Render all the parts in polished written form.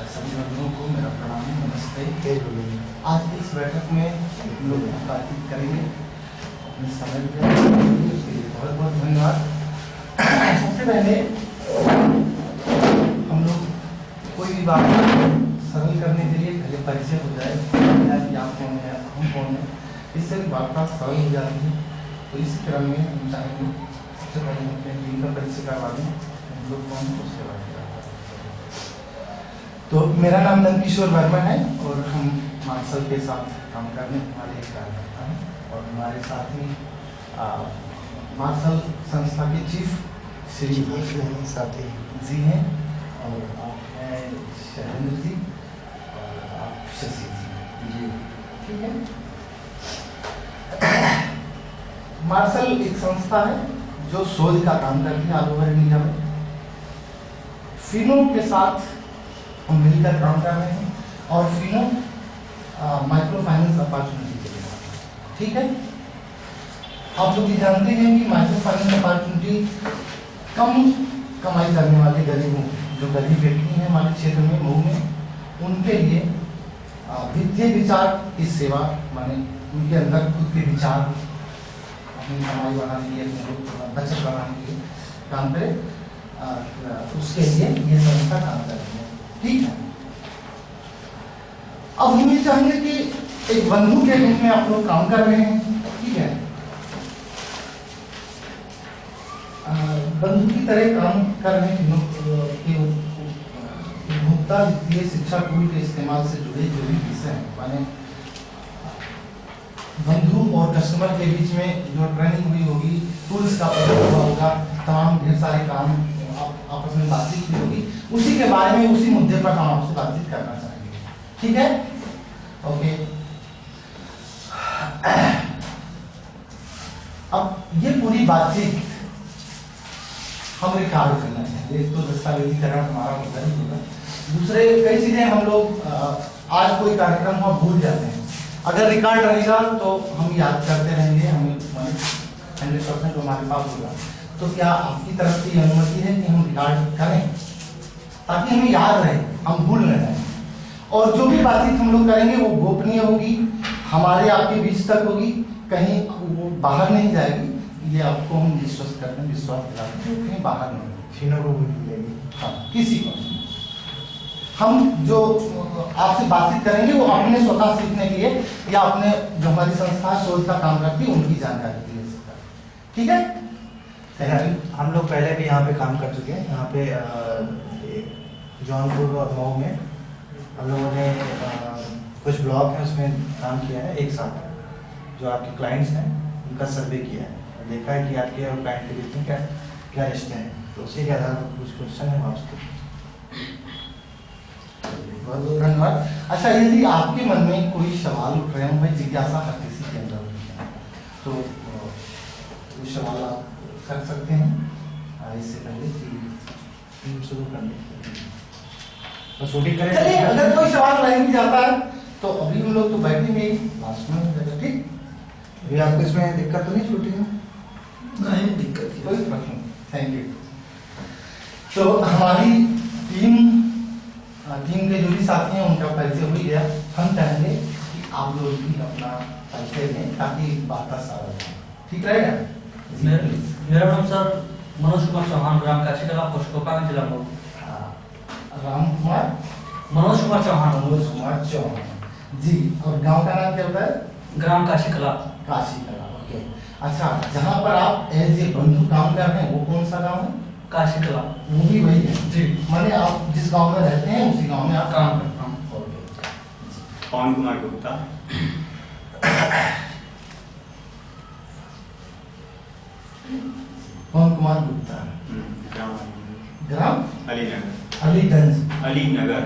सभी बंधुओं को मेरा प्रणाम, नमस्ते। आज की इस बैठक में हम लोग बातचीत करेंगे, अपने समय के लिए बहुत बहुत धन्यवाद। सबसे पहले हम लोग कोई भी बात सरल करने के लिए पहले परिचय हो जाए कि आप कौन है, हम कौन है, इससे वार्ता सरल हो जाती है। तो इसी क्रम में हम चाहेंगे सबसे पहले अपने टीम का परिचय करवा दें, हम लोग कौन है उसके बाद। तो मेरा नाम नंदकिशोर वर्मा है और हम मार्शल के साथ काम करने वाले एक कार्यकर्ता हैं और हमारे साथ ही मार्शल संस्था के चीफ श्री साथी जी हैं और आप हैं शैलेंद्र जी और आप शशि जी। ठीक है। मार्शल एक संस्था है जो शोध का काम करती है ऑल ओवर इंडिया में। फिनो के साथ हम मिलकर काम कर रहे हैं और फिनो माइक्रो फाइनेंस अपॉर्चुनिटी के लिए। ठीक है। आप लोग ये जानते हैं कि माइक्रो फाइनेंस अपॉर्चुनिटी कम कमाई करने वाले गरीबों, जो गरीब व्यक्ति हैं हमारे क्षेत्र में मऊ में, उनके लिए वित्तीय विचार की सेवा, माने उनके अंदर खुद के विचार, अपनी कमाई बढ़ाने के लिए, बचत बढ़ाने के लिए काम करे, उसके लिए ये संस्था काम कर रही है। ठीक है। अब हम ये चाहेंगे कि एक बंधु के रूप में आप लोग काम कर रहे हैं। ठीक है। बंधु की तरह काम कर रहे हैं कि उपभोक्ता वित्तीय शिक्षा टूल के इस्तेमाल से जुड़े जो भी विषय हैं, माने बंधु और कस्टमर के बीच में जो ट्रेनिंग हुई होगी, टूल्स का प्रयोग हुआ होगा, तमाम ढेर सारे काम आपस में बातचीत भी होगी, उसी के बारे में, उसी मुद्दे पर हम आपसे बातचीत करना चाहेंगे। ठीक है। ओके। अब ये पूरी बातचीत हम रिकॉर्ड करना चाहिए। एक तो दस्तावेजीकरण हमारा होगा ही होगा, दूसरे कई चीजें हम लोग आज कोई कार्यक्रम हम भूल जाते हैं, अगर रिकॉर्ड रहेगा तो हम याद करते रहेंगे, हमें 100% हमारे पास होगा। तो क्या आपकी तरफ से अनुमति है कि हम रिकॉर्ड करें ताकि हमें याद रहे, हम भूल न जाए, और जो भी बातचीत हम लोग करेंगे वो गोपनीय होगी, हमारे आपके बीच तक होगी, कहीं वो बाहर नहीं जाएगी। ये आपको हम विश्वास करते हैं, विश्वास दिलाते हैं, कहीं बाहर नहीं फिनो को मिलेगी। हाँ, किसी को हम जो आपसे बातचीत करेंगे वो अपने स्वतः सीखने के लिए या अपने जो हमारी संस्था शोध का काम करती है उनकी जानकारी के लिए। ठीक है। हम लोग पहले भी यहाँ पे काम कर चुके हैं। यहाँ पे जौनपुर और मऊ में हम लोगों ने कुछ ब्लॉक हैं उसमें काम किया है। एक साथ जो आपके क्लाइंट्स हैं उनका सर्वे किया है और देखा है कि आपके और क्लाइंट के बीच में क्या क्या रिश्ते हैं, तो उसी के आधार पर कुछ क्वेश्चन है आपसे। बहुत बहुत धन्यवाद। अच्छा, यदि आपके मन में कोई सवाल उठ रहे हो, जिज्ञासा हर किसी के अंदर होती है, तो वो सवाल आप कर सकते हैं। इससे पहले कि शुरू करने तो शूटिंग करें। चलिए, अगर कोई सवाल नहीं भी जाता है तो अभी हम लोग तो बैठेंगे ही, लास्ट में हो जाएगा। ठीक। अभी आपको इसमें दिक्कत तो नहीं शूटिंग में? नहीं दिक्कत, कोई प्रश्न नहीं। Thank you. तो हमारी टीम के जो भी साथी हैं उनका परिचय हो गया। हम चाहेंगे कि आप लोग भी अपना परिचय दें ताकि बात सरल हो। ठीक रहेगा। मेरा नाम सर मनोज कुमार चौहान, ग्राम काशीकला, पोस्ट जिला मऊ। राम कुमार, मनोज कुमार चौहान। मनोज कुमार चौहान जी। और गांव का नाम क्या होता है? ग्राम काशीकला। काशीकला। ओके। अच्छा, जहाँ पर आप एज ए बंधु काम कर रहे हैं वो कौन सा गांव है? काशीकला। वो भी वही है जी। माने आप जिस गांव में रहते हैं उसी गांव में आप काम करता हूँ। पवन कुमार गुप्ता। पवन कुमार गुप्ता। ग्राम अलीगंज। अलीनगर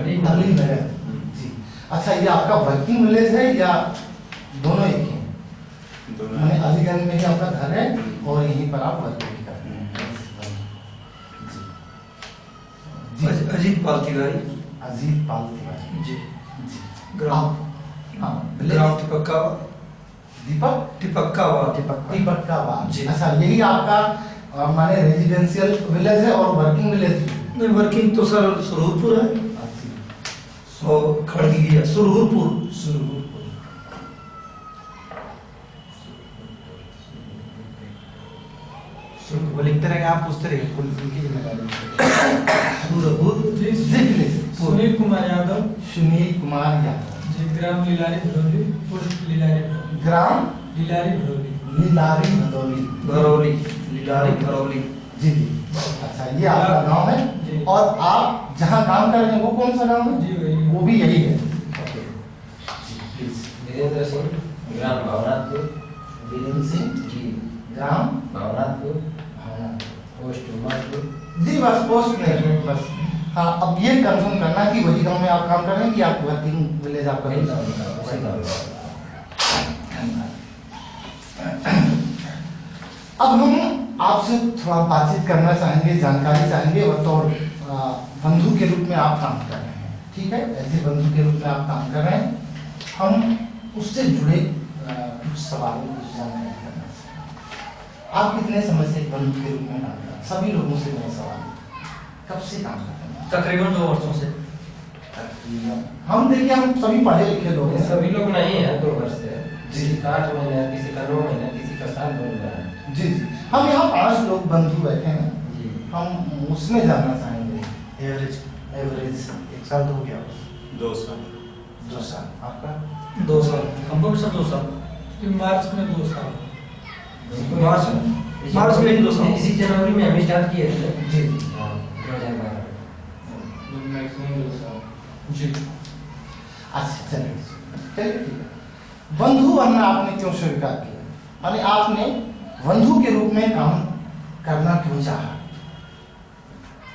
जी। अच्छा, ये आपका वर्किंग विलेज है या दोनों एक ही? दोनों। मैंने अलीगंज में ही आपका घर है और यहीं पर आप वर्किंग करते हैं। जी। अजीत पाल तिवारी। अजीत पाल तिवारी जी। जी। ग्राम ग्राम टिपक्कावा जी। अच्छा, यही आपका माने रेजिडेंशियल विलेज है और वर्किंग विलेज? नहीं, वर्किंग तो सर सुरूरपुर है। और खड़गी है सुरहुरपुर। वो लिखते रहेंगे, आप पूछते रहिए, कुल उनकी जिम्मेदारी। सुनील कुमार यादव। सुनील कुमार यादव जी, ग्राम लीलारी भदौली, पोस्ट लीलारी भदौली। ग्राम लीलारी भदौली। लीलारी भदौली घरौली, लीलारी घरौली। जी जी। अच्छा, ये आपका गांव है। जी। और आप जहाँ काम कर रहे हैं वो कौन सा गांव है? जी वही। वो भी यही है। ओके जी, प्लीज। वीरेंद्र सिंह, ग्राम भावनाथपुर। वीरेंद्र सिंह जी, ग्राम भावनाथपुर, भावना। पोस्ट उमरपुर। जी बस पोस्ट नहीं, बस हाँ, अब ये कंफर्म करना कि वही गांव में आप काम कर रहे हैं कि आप वर्किंग विलेज आपका वही दूसरा? गाँव का, वही गाँव का। अब हम आपसे थोड़ा बातचीत करना चाहेंगे, जानकारी चाहेंगे। बतौर बंधु के रूप में आप काम कर रहे हैं, ठीक है? ऐसे बंधु के रूप में आप काम कर रहे हैं। हम उससे जुड़े कुछ सवालों की जानकारी करना चाहेंगे। आप कितने समय से एक बंधु के रूप में काम कर रहे हैं? सभी लोगों से मेरा सवाल है, कब से काम कर रहे हैं? तकरीबन 2 वर्षों से। हम देखिए, हम सभी पढ़े लिखे लोग हैं। सभी लोग नहीं है 2 वर्ष से। जी। किसी का 8 महीना, किसी का 9 महीना, किसी का 7 महीना है। जी जी। हम यहाँ 5 लोग बंधु बैठे हैं, जी। हम उसमें जानना चाहेंगे। एवरेज एवरेज 1 साल तो हो गया होगा। 2 साल। 2 साल। आपका? 2 साल, हमको भी सब 2 साल। कि मार्च में 2 साल। मार्च में 2 साल। इसी जनवरी में हम स्टार्ट किए थे। जी जी। हाँ, 2012। मैक्सिमम 2 साल। जी। अच्छा, चलिए चलिए, ठीक है। बंधु बनना आपने क्यों स्वीकार किया? माने आपने बंधु के रूप में काम करना क्यों चाहा?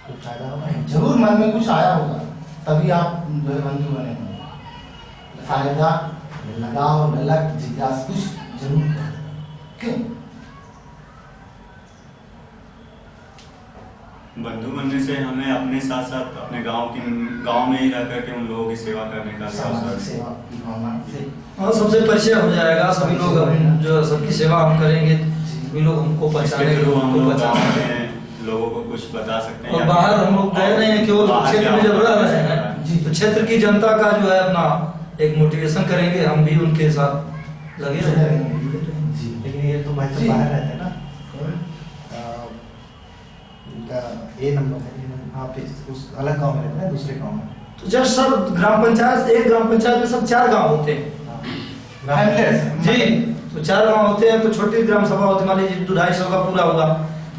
कुछ फायदा होगा? जरूर मन में कुछ आया होगा, तभी आप जो है बंधु बने होंगे। फायदा, लगाव, ललक, जिज्ञासा कुछ जरूर था। क्यों? बंधु बनने से हमें अपने साथ साथ अपने गांव में ही रह करके उन लोगों की सेवा करने का भी समाज अवसर सेवा की भावना से हाँ, सबसे परिचय हो जाएगा। सभी लोग जो सबकी सेवा हम करेंगे, सभी लोग हमको इसके पहचानेंगे, थ्रू हम हमको लोग गाँव पहचानेंगे। में लोगों को कुछ बता सकते हैं। और या बाहर हम लोग गए नहीं हैं, केवल बाहर क्षेत्र में क्या जब होता रह रहे हैं जी। तो क्षेत्र की जनता का जो है अपना एक मोटिवेशन करेंगे, हम भी उनके साथ लगे रहेंगे। जी। लेकिन ये तो भाई जी। साहब बाहर रहते हैं ना। इनका ए नंबर है, आप उस अलग गांव में रहते हैं, दूसरे गांव में। तो जब सब ग्राम पंचायत, एक ग्राम पंचायत में सब 4 गांव होते हैं। जी, तो 4 गांव होते हैं, तो छोटी ग्राम सभा होती है, मान लीजिए 250 का पूरा होगा,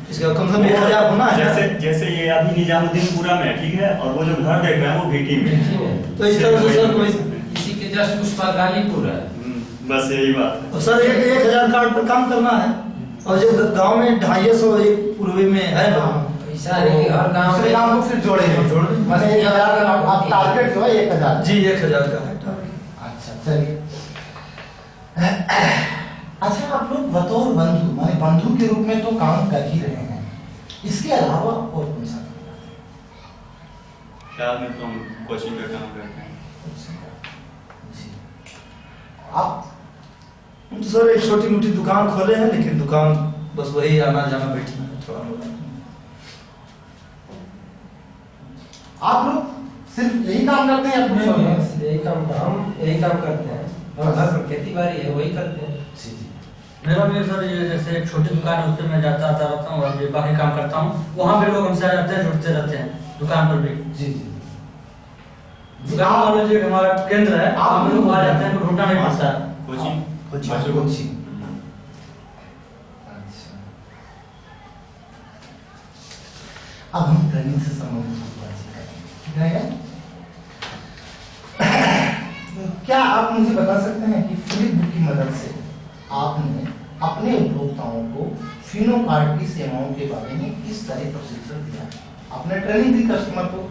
इसका कम से कम 1000 होना है। जैसे ये अभी निजामुद्दीनपुरा में है, ठीक है, और वो जो घर देख रहे हैं वो भीटी में है। तो इस तरह से सर कोई इसी के जस्ट उस पर गाजीपुर है। बस यही बात है। और सर 1000 कार्ड पर काम करना है। और जब गांव में 250 एक पूर्वी में है ना, ऐसा है कि हर गांव दूसरे में काम को फिर जोड़ेंगे। माने 1000 आप टारगेट जो है 1000। जी 1000 का है टारगेट। अच्छा, चलिए। अच्छा, आप लोग बतौर बंधु, माने बंधु के रूप में तो काम कर ही रहे हैं, इसके अलावा और कौन सा काम करते हैं? ख्याल में तो हम कोचिंग का काम करते हैं। जी। आप हम तो सर एक छोटी मोटी दुकान खोले हैं, लेकिन दुकान बस वही आना जाना बैठना है थोड़ा मोड़ा। आप लोग सिर्फ यही काम करते हैं या कुछ और? नहीं, यही काम, हम यही काम करते हैं। हम घर पर खेती बाड़ी है वही करते हैं। जी जी। मेरा भी सर ये जैसे एक छोटी दुकान है, उसमें मैं जाता आता रहता हूँ और ये बाकी काम करता हूँ। वहाँ भी लोग हमसे आ जाते हैं, जुड़ते रहते हैं दुकान पर भी। जी जी। दुकान वालों जो हमारा केंद्र है, आप हम लोग आ जाते हैं, ढूंढना नहीं पड़ता है। Coaching coaching. अच्छा, कोचिंग। अब हम ट्रेनिंग से संबंधित बातचीत करेंगे, ठीक रहेगा? क्या आप मुझे बता सकते हैं कि फ्लिप बुक की मदद से आपने अपने उपभोक्ताओं को फिनो कार्ड की सेवाओं के बारे में किस तरह प्रशिक्षण दिया? आपने ट्रेनिंग दी कस्टमर को,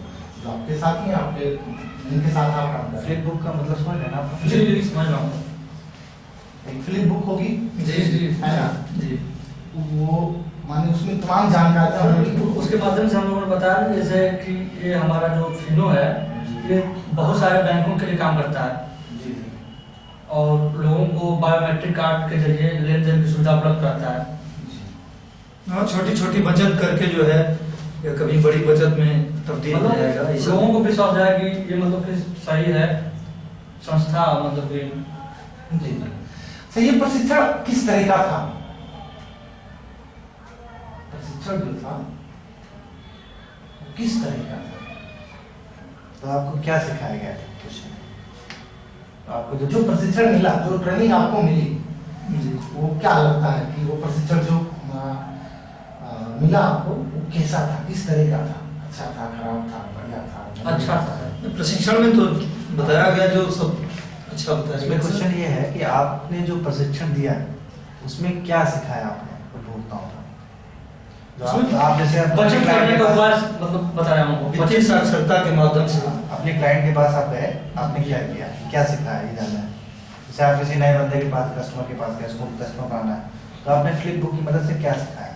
जो आपके साथ ही आपके जिनके साथ आप काम कर रहे फ्लिप बुक का मतलब समझ लेना आप। जी जी समझ रहा हूँ। हैं। एक फ्लिप बुक होगी, जी जी है ना? जी। वो माने उसमें तमाम जानकारियां होंगी। उसके माध्यम से हम लोगों ने बताया जैसे कि ये हमारा जो फिनो है, ये बहुत सारे बैंकों के लिए काम करता है जी जी। और लोगों को बायोमेट्रिक कार्ड के जरिए लेन देन की सुविधा उपलब्ध कराता है। हाँ, छोटी छोटी बचत करके जो है, या कभी बड़ी बचत में तब्दील हो मतलब जाएगा ये सब। लोगों को विश्वास जाए कि ये मतलब फिर सही है संस्था, मतलब कि जी जी। तो ये प्रशिक्षण किस तरह का था? प्रशिक्षण जो था वो किस तरह का था? तो आपको क्या सिखाया गया था क्वेश्चन? आपको जो प्रशिक्षण मिला, जो ट्रेनिंग आपको मिली, जी। वो क्या लगता है कि वो प्रशिक्षण जो मिला आपको वो कैसा था, किस तरह का था? अच्छा था, खराब था, बढ़िया था? अच्छा था। प्रशिक्षण में तो बताया गया जो सब अच्छा बताया इसमें क्वेश्चन ये है कि आपने जो प्रशिक्षण दिया उसमें क्या सिखाया आपने उपभोक्ताओं को? जो आप जैसे अपने बचत client करने के का पास- उपाय मतलब बताया हमको। वित्तीय साक्षरता के माध्यम से अपने क्लाइंट के पास आप गए, आपने क्या किया, क्या सिखाया, ये जानना है। जैसे आप किसी नए बंदे के पास, कस्टमर के पास गए, स्मूथ कस्टमर बनाना है, तो आपने फ्लिप बुक की मदद से क्या सिखाया?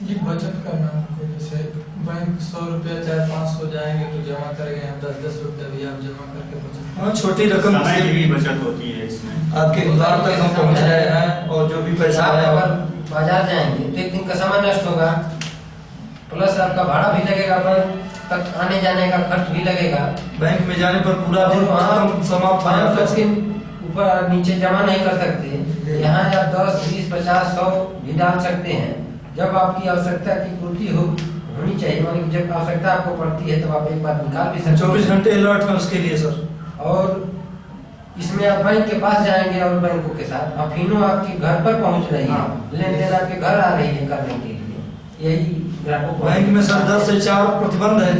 ये बचत करना हमको, जैसे बैंक 100 रुपया चाहे 500 जाएंगे तो जमा करेंगे, हम 10-10 रुपया भी आप जमा करके बचत हाँ, छोटी रकम समय से की भी भी बचत होती है इसमें। आपके द्वार तक हम पहुंच रहे हैं और जो भी पैसा आप है अगर बाजार जाएंगे तो एक दिन का समय नष्ट होगा, प्लस आपका भाड़ा भी लगेगा, बैंक तक आने जाने का खर्च भी लगेगा। बैंक में जाने पर पूरा दिन और वहाँ खत्म समाप्त हो 500 जाता के है। ऊपर नीचे जमा नहीं कर सकते। यहाँ आप 10, 20, 50, 100 भी डाल सकते हैं। जब आपकी आवश्यकता की पूर्ति होनी चाहिए, मानी कि जब आवश्यकता आपको पड़ती है तब आप एक बार निकाल भी सकते हैं। 24 घंटे अलर्ट है उसके लिए सर। और इसमें आप बैंक के पास जाएंगे और बैंकों के साथ अब फिनो आपके घर पर पहुंच रही है, हाँ। लेन देन आपके घर आ रही है करने के लिए, यही ग्राहकों को बैंक में सर 10 से 4 प्रतिबंध है,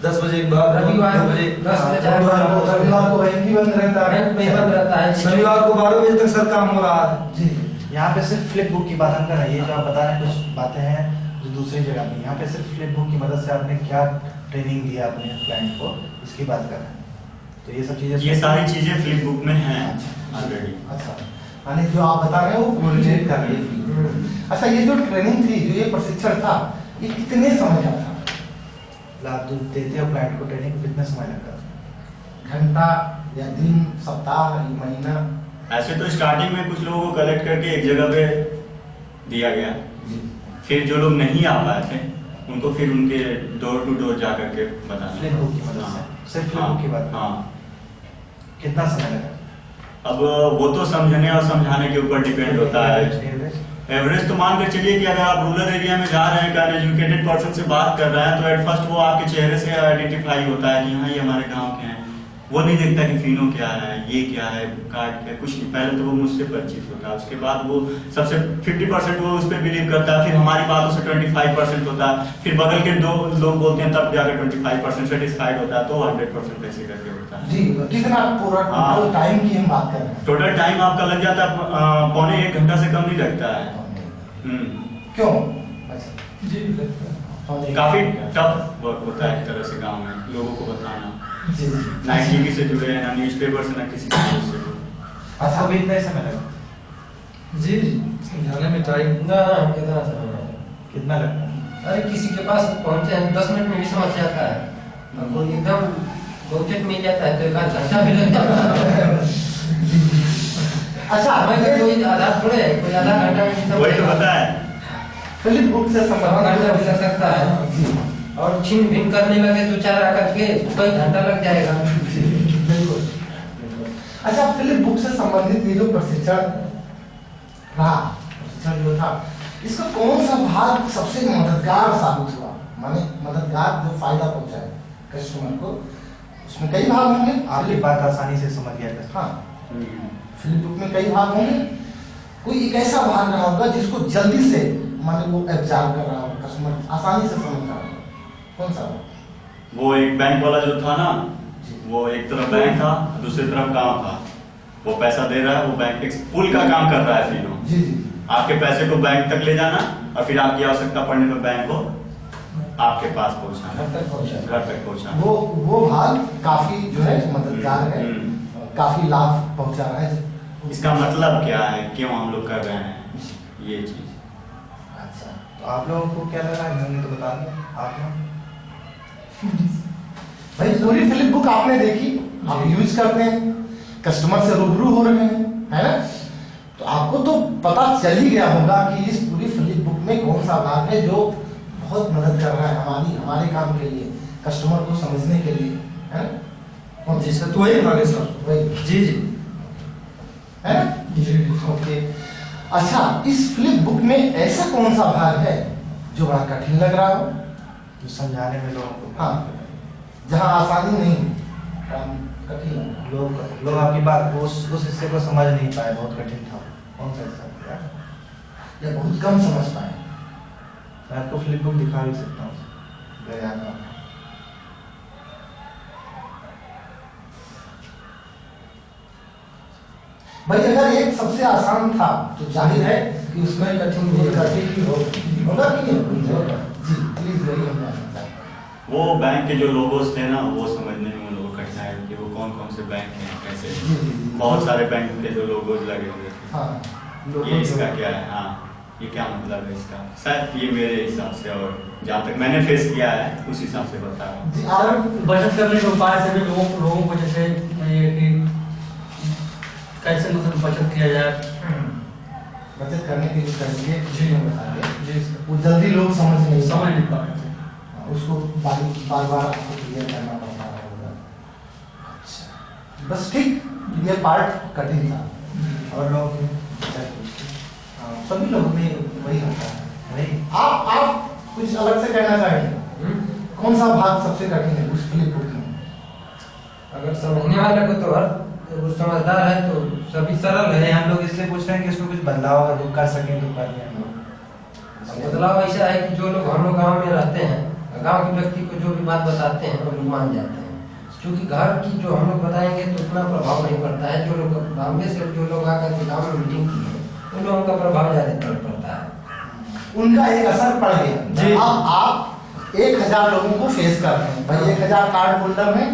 10 बजे के बाद, रविवार 2 बजे, 10 से 4 रविवार को बैंक ही बंद रहता है। बैंक में बंद रहता है। शनिवार को 12 बजे तक सर काम हो रहा है। जी। यहाँ पे सिर्फ फ्लिप बुक की बात हम कर रहे हैं, ये जो आप बता रहे हैं कुछ बातें हैं जो दूसरी जगह पे, यहाँ पे सिर्फ फ्लिप बुक की मदद से आपने क्या ट्रेनिंग दिया अपने क्लाइंट को, इसकी बात कर रहे हैं। तो ये सब चीजें, ये सारी चीजें फ्लिप बुक में हैं ऑलरेडी। अच्छा, यानी जो आप बता रहे हो वो रिलेट कर रही है। अच्छा, ये जो ट्रेनिंग थी, जो ये प्रशिक्षण था, ये कितने समय का था? आप जो देते हो क्लाइंट को ट्रेनिंग, कितने समय लगता है? घंटा या दिन, सप्ताह या महीना? ऐसे तो स्टार्टिंग में कुछ लोगों को कलेक्ट करके एक जगह पे दिया गया, फिर जो लोग नहीं आ पाए थे उनको फिर उनके डोर टू डोर जा करके बताना। फ्लिप बुक की मदद से, सिर्फ फ्लिप बुक की बात कर रहे हैं। हाँ, कितना समय लगा? अब वो तो समझने और समझाने के ऊपर डिपेंड होता है। Average? एवरेज तो मान कर चलिए कि अगर आप रूरल एरिया में जा रहे हैं, का एजुकेटेड पर्सन से बात कर रहे हैं, तो एट फर्स्ट वो आपके चेहरे से आइडेंटिफाई होता है कि हाँ ये हमारे गांव के हैं। वो नहीं देखता कि फिनो क्या है, ये क्या है, कार्ड क्या, कुछ नहीं। पहले तो वो मुझसे परिचित होता है, उसके बाद वो सबसे 50% वो उस पर बिलीव करता है, फिर हमारी बातों से 25% होता है, फिर बगल के 2 लोग बोलते हैं तब जाकर 25% सेटिस्फाइड होता है, तो 100% ऐसे करके होता है। जी, कितना पूरा टोटल टाइम की हम बात कर रहे हैं? टोटल टाइम आपका लग जाता है पौने 1 घंटा से कम नहीं लगता है। क्यों? जी लगता है। काफी टफ वर्क होता है एक तरह से गांव में लोगों को बताना, जी, जी। ना टीवी से जुड़े हैं, ना न्यूज़पेपर से, ना किसी चीज से। आपको भी इतना ही समय लगा? जी समझाने में टाइम ना कितना समय है? कितना लगता है? अरे किसी के पास पहुंचे हैं 10 मिनट में भी समझ जाता है, और कोई एकदम बहुचट मिल जाता है तो 1 आध घंटा भी लग जाता है। अच्छा, समय का कोई आधार थोड़े है, कोई आधा घंटा में भी समझ वही तो जाएगा। पता है। फिलिप बुक से सवा घंटा भी लग सकता है, जी, और छीन भिन करने लगे तो 4 आकर के कई घंटा लग जाएगा। बिल्कुल। अच्छा, फिलिप बुक से संबंधित ये जो प्रशिक्षण रहा, प्रशिक्षण जो था, इसका कौन सा भाग सबसे मददगार साबित हुआ? माने मददगार जो फायदा पहुंचाए कस्टमर को, उसमें कई भाग होंगे। आपकी बात आसानी से समझ गया था। हाँ, फिलिप बुक में कई भाग होंगे, कोई एक ऐसा भाग रहा होगा जिसको जल्दी से माने वो एब्जॉर्ब कर रहा होगा, कस्टमर आसानी से समझ रहा होगा, कौन सा? वो एक बैंक वाला जो था ना, वो एक तरफ बैंक था, दूसरी तरफ गांव था। वो पैसा दे रहा है, वो बैंक एक पुल का काम कर रहा है फिनो। जी जी। आपके पैसे को बैंक तक ले जाना और फिर आपकी आवश्यकता पड़ने पर बैंक को आपके पास पहुंचाना, घर तक पहुंचाना। घर तक पहुंचाना। वो भाग काफी जो है मददगार है, काफी लाभ पहुंचा रहा है। इसका मतलब क्या है, क्यों हम लोग कर रहे हैं ये चीज? अच्छा, तो आप लोगों को क्या लगा? इन्होंने तो बता दिया। आप लोग भाई पूरी फिलिप बुक आपने देखी, आप यूज करते हैं, कस्टमर से रूबरू हो रहे हैं, है ना? तो आपको तो पता चल ही गया होगा कि इस पूरी फिलिप बुक में कौन सा भाग है जो बहुत मदद कर रहा है हमारे काम के लिए, कस्टमर को समझने के लिए, है ना? जी सर, तो वही आगे सर, वही जी जी है ना? ओके। अच्छा, इस फ्लिप बुक में ऐसा कौन सा भाग है जो बड़ा कठिन लग रहा हो? जो समझाने में लोगों को, हाँ, जहाँ आसानी नहीं, काम कठिन लग रहा है। लोग आपकी बात उस हिस्से को समझ नहीं पाए, बहुत कठिन था। कौन सा हिस्सा था? या बहुत कम समझ पाए। मैं आपको फ्लिप बुक दिखा भी सकता हूँ। भाई अगर एक सबसे आसान था तो जाहिर है कि उसमें कठिन भी होगा कि नहीं होगा? जी प्लीज वही हम जानना चाहते हैं। वो बैंक के जो लोगोस थे ना, वो समझने में उन लोगों को कठिनाई होती है, वो कौन कौन से बैंक हैं, कैसे। जी, जी, जी। बहुत सारे बैंक के जो लोगोस लगे हुए थे। हाँ, ये इसका क्या है, हाँ ये क्या मतलब है इसका, शायद ये मेरे हिसाब से, और जहाँ तक मैंने फेस किया है उस हिसाब से बता रहा हूँ। जी सर आप बचत करने के उपाय से भी लोगों को जैसे ये कि कैसे मतलब बचत किया जाए। बचत करने के लिए करेंगे जी। बताइए। जी सर, वो जल्दी लोग समझ नहीं पा रहे थे। उसको बार बार आपको क्लियर करना पड़ता होगा। अच्छा, बस ठीक, ये पार्ट कठिन था। और लोग सभी लोगों में वही होता है। वही आप कुछ अलग से कहना चाहेंगे? कौन सा भाग सबसे कठिन है उस फ्लिप बुक में? अगर समझने वाला को तो हर वो समझदार है तो सभी सरल है। हम लोग इसलिए पूछ रहे हैं कि इसमें कुछ बदलाव अगर वो कर सकें तो कर लें हम लोग। बदलाव ऐसा है कि जो लोग हम लोग गांव में रहते हैं, गांव के व्यक्ति को जो भी बात बताते हैं वो लोग मान जाते हैं। क्योंकि घर की जो हम लोग बताएंगे तो उतना प्रभाव नहीं पड़ता है। जो लोग बॉम्बे से जो लोग आकर के गाँव में मीटिंग की है उन लोगों का प्रभाव ज्यादा पड़ता है। उनका एक असर पड़ गया। जी। आप 1000 लोगों को फेस कर रहे हैं भाई, 1000 कार्ड होल्डर में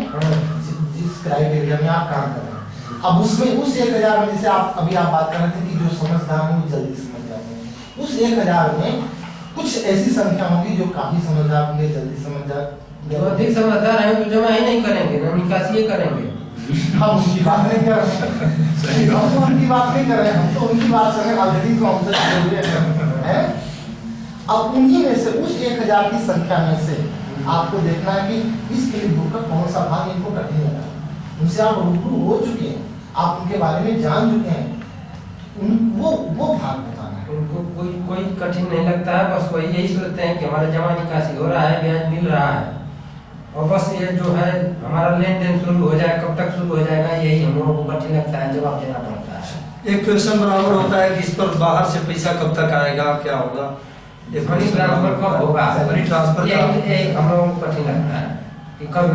जिस क्राइटेरिया में आप काम कर रहे हैं, अब उसमें उस 1000 में जैसे आप अभी आप बात कर रहे थे कि जो समझदार हैं वो जल्दी समझ जाते हैं, उस 1000 में कुछ ऐसी संख्या होगी जो काफी समझदार होंगे, जल्दी समझ जाते। जो अधिक समझदार है तो जमा ही नहीं करेंगे ना, निकासी करेंगे। हम उनकी बात नहीं कर रहे, हम तो उनकी बात नहीं कर रहे, हम तो उनकी बात कर रहे हैं ऑलरेडी तो हमसे जुड़े हैं। अब उन्हीं में से उस 1000 की संख्या में से आपको देखना है कि इस फ्लिप बुक का कौन सा भाग इनको कठिन लगा। उनसे आप रूबरू हो चुके हैं, आप उनके बारे में जान चुके हैं, वो भाग बताना है। उनको कोई कठिन नहीं लगता है। बस वही यही सोचते हैं कि हमारा जमा निकासी हो रहा है, ब्याज मिल रहा है, और बस ये जो है हमारा लेन देन शुरू हो जाए, कब तक शुरू हो जाएगा यही हम लोगों को कठिन लगता है, जवाब देना पड़ता है। एक क्वेश्चन बराबर होता है कि इस पर बाहर से पैसा कब तक आएगा, क्या होगा, मनी ट्रांसफर कब होगा, मनी ट्रांसफर ये हम लोगों को कठिन लगता है कि कब।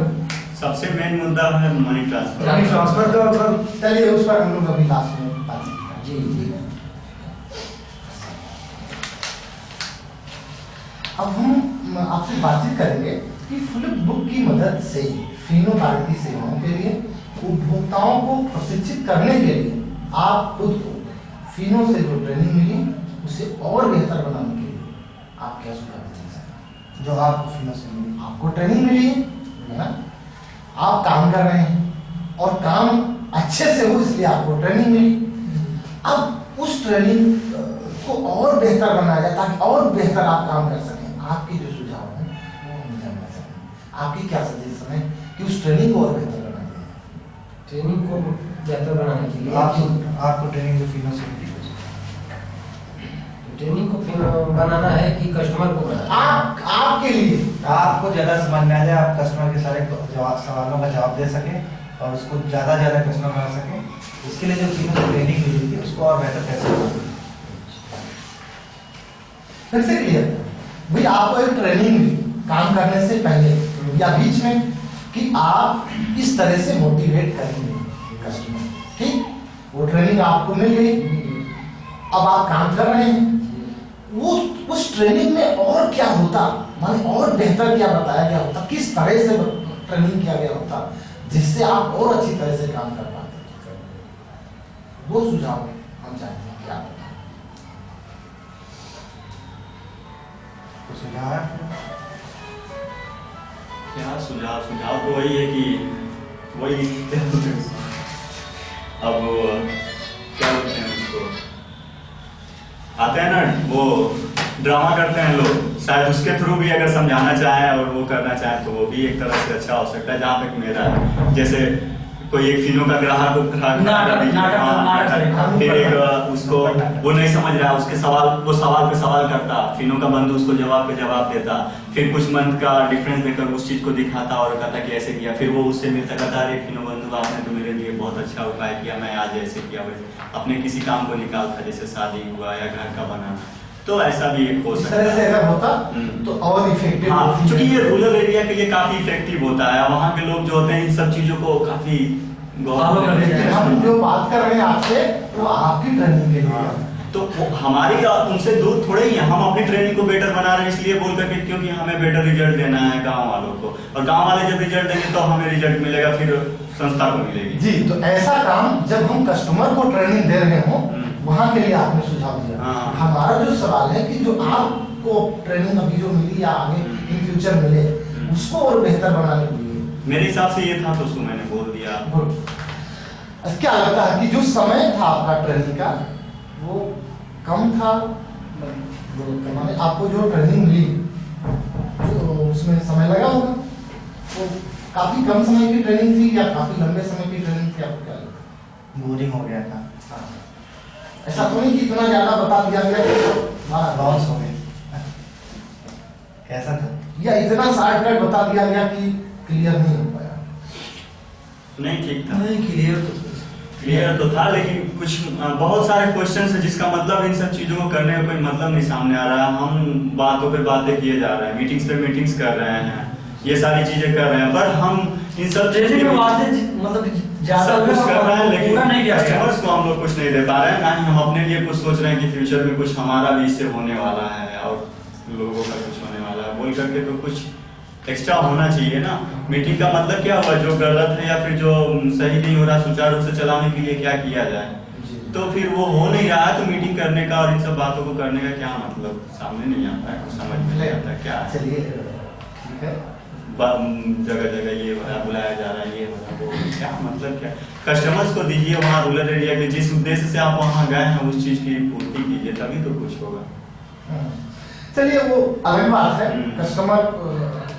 सबसे मेन मुद्दा है मनी ट्रांसफर। मनी ट्रांसफर का मतलब चलिए उस पर हम लोग अभी लास्ट में बात करेंगे। जी अब हम आपसे बातचीत करेंगे कि फ्लिप बुक की मदद से फिनो पार्टी सेवाओं के लिए उपभोक्ताओं को प्रशिक्षित करने के लिए आप खुद को फिनो से जो ट्रेनिंग मिली उसे और बेहतर बनाने के लिए आप क्या सुझाव देंगे? जो आपको फिनो से मिली, आपको ट्रेनिंग मिली है ना, आप काम कर रहे हैं और काम अच्छे से हो इसलिए आपको ट्रेनिंग मिली। अब उस ट्रेनिंग को और बेहतर बनाया जाए ताकि और बेहतर आप काम कर सकें। आपके जो सुझाव हैं वो हम जानना चाहेंगे। आपकी क्या सजेशन है कि उस ट्रेनिंग को और बेहतर बनाया जाए? ट्रेनिंग को बेहतर बनाने के लिए आपको ट्रेनिंग जो फिनो से मिली, ट्रेनिंग को बनाना है कि कस्टमर को बनाना है? आपके लिए आपको ज्यादा समझ में आ जाए, आप कस्टमर के सारे सवालों का जवाब दे सके और उसको ज्यादा कस्टमर बना सके, इसके लिए जो फिनो से ट्रेनिंग मिली थी उसको और बेहतर कैसे बनाना। फिर से क्लियर भाई, आपको एक ट्रेनिंग मिली काम करने से पहले या बीच में कि आप इस तरह से मोटिवेट करेंगे कस्टमर, ठीक, वो ट्रेनिंग आपको मिल गई, अब आप काम कर रहे हैं। वो उस ट्रेनिंग में और क्या होता, माने और बेहतर क्या बताया गया होता, किस तरह से ट्रेनिंग किया गया होता जिससे आप और अच्छी तरह से काम कर पाते, वो सुझाव हम चाहते हैं कि आप बताएं। तो सुझाव है क्या सुझाव तो वही है कि वही अब क्या बोलते हैं उसको, आते हैं ना वो ड्रामा करते हैं लोग, शायद उसके थ्रू भी अगर समझाना चाहें और वो करना चाहें तो वो भी एक तरह से अच्छा हो सकता है। जहाँ तक मेरा है, जैसे कोई एक फिनो का ग्राहक फिर एक उसको वो नहीं समझ रहा है, उसके सवाल पे सवाल करता, फिनो का बंधु उसको जवाब पे जवाब देता, फिर कुछ मंथ का डिफरेंस देकर उस चीज को दिखाता और कहता कि ऐसे किया, फिर वो उससे मिलता कहता अरे फिनो बंधु आपने तो मेरे लिए बहुत अच्छा उपाय किया, मैं आज ऐसे किया वैसे, अपने किसी काम को निकालता जैसे शादी हुआ या घर का बनाना। तो ऐसा भी एक हो सकता है। अगर होता तो और इफेक्टिव। हाँ, क्योंकि ये रूरल एरिया के लिए काफी इफेक्टिव होता है, वहाँ के लोग जो होते हैं इन सब चीजों को काफी हम जो बात कर रहे हैं आपसे वो आपकी ट्रेनिंग के लिए, तो हमारी उनसे दूर थोड़े ही है, हम अपनी ट्रेनिंग को बेटर बना रहे हैं इसलिए बोल करके, क्योंकि हमें बेटर रिजल्ट देना है गांव वालों को, और गांव वाले जब रिजल्ट देंगे तो हमें रिजल्ट मिलेगा, फिर संस्था को मिलेगी। जी, तो ऐसा काम जब हम कस्टमर को ट्रेनिंग दे रहे हो वहाँ के लिए आपने सुझाव दिया। हमारा जो सवाल है कि जो आपको ट्रेनिंग अभी जो मिली या आगे इन फ्यूचर मिले उसको और बेहतर बनाने के लिए मेरे हिसाब से ये था तो उसको मैंने बोल दिया। क्या लगता है कि जो समय था आपका ट्रेनिंग का वो कम था, माने आपको जो ट्रेनिंग मिली जो उसमें समय लगा होगा, वो काफी कम समय की ट्रेनिंग थी या काफी लंबे समय की ट्रेनिंग थी, आपको क्या लगता? बोरिंग हो गया था। ऐसा तो नहीं कि इतना ज्यादा बता दिया गया कि लॉस हो गया, कैसा था? या इतना शॉर्टकट बता दिया गया कि क्लियर नहीं हो पाया? नहीं, ठीक था, नहीं क्लियर तो था, लेकिन कुछ बहुत सारे क्वेश्चन है जिसका मतलब इन सब चीजों को करने का कोई मतलब नहीं सामने आ रहा है। हम बातों पे बातें किए जा रहे हैं, मीटिंग्स पे मीटिंग्स कर रहे हैं, ये सारी चीजें कर रहे हैं, पर हम इन सब चीजों में मतलब ज्यादा कुछ कर रहे हैं लेकिन नहीं किया कस्टमर्स को हम लोग कुछ नहीं दे पा रहे हैं, ना ही हम अपने लिए कुछ सोच रहे हैं कि फ्यूचर में कुछ हमारा भी इससे होने वाला है और लोगों का कुछ होने वाला है बोल करके, तो कुछ एक्स्ट्रा होना चाहिए ना। मीटिंग का मतलब क्या हुआ, जो गलत है या फिर जो सही नहीं हो रहा सुचारू रूप से चलाने के लिए क्या किया जाए, तो फिर वो हो नहीं रहा है, तो मीटिंग करने का और इन सब बातों को करने का क्या मतलब सामने नहीं आता है, कुछ समझ में नहीं आता क्या है। चलिए ठीक है, जगह जगह ये बुलाया जा रहा है, ये हो रहा है, वो क्या मतलब क्या, कस्टमर्स को दीजिए वहाँ रूरल एरिया के, जिस उद्देश्य से आप वहाँ गए हैं उस चीज की पूर्ति कीजिए, तभी तो कुछ होगा। चलिए वो अलग बात है, कस्टमर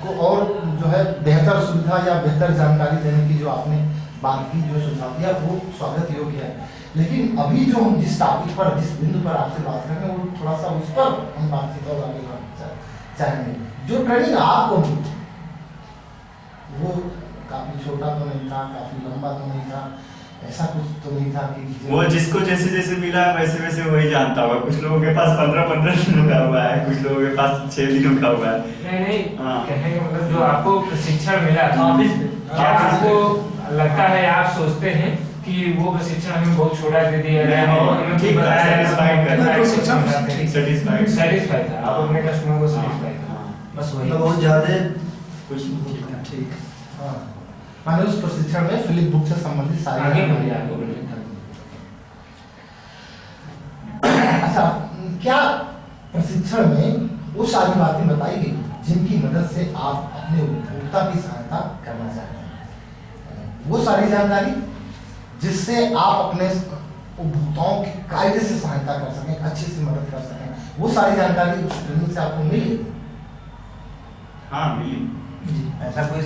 को और जो है बेहतर सुविधा या बेहतर जानकारी देने की जो आपने बात की, जो सुझाव दिया वो स्वागत योग्य है। लेकिन अभी जो हम जिस टॉपिक पर जिस बिंदु पर आपसे बात करेंगे वो थोड़ा सा उस पर हम बातचीत और आगे बढ़ना चाहेंगे। जो ट्रेनिंग आपको मिली वो काफी छोटा तो नहीं था, काफी लंबा तो नहीं था, ऐसा कुछ तो नहीं था कि वो जिसको जैसे जैसे मिला वैसे वैसे वही जानता होगा। कुछ लोगों के पास 15-15 दिनों का हुआ है, कुछ लोगों के पास 6 दिनों का हुआ है। नहीं कहने का मतलब जो आपको प्रशिक्षण मिला था क्या आपको लगता है, आप सोचते हैं कि वो प्रशिक्षण हमें बहुत छोटा दे दिया गया है और हमें ठीक था, सेटिस्फाइड करता है, सेटिस्फाइड था, आप अपने कस्टमर को सेटिस्फाई था, बस वही। तो बहुत ज्यादा कुछ ठीक। माने उस प्रशिक्षण में फिलिप बुक से संबंधित सारी अच्छा, क्या प्रशिक्षण में वो सारी बातें बताई गई जिनकी मदद से आप अपने उपभोक्ता की सहायता करना चाहते हैं, वो सारी जानकारी जिससे आप अपने उपभोक्ताओं की कायदे से सहायता कर सकें, अच्छे से मदद कर सकें, वो सारी जानकारी उस ट्रेनिंग से आपको मिली? हाँ मिली। ऐसा कोई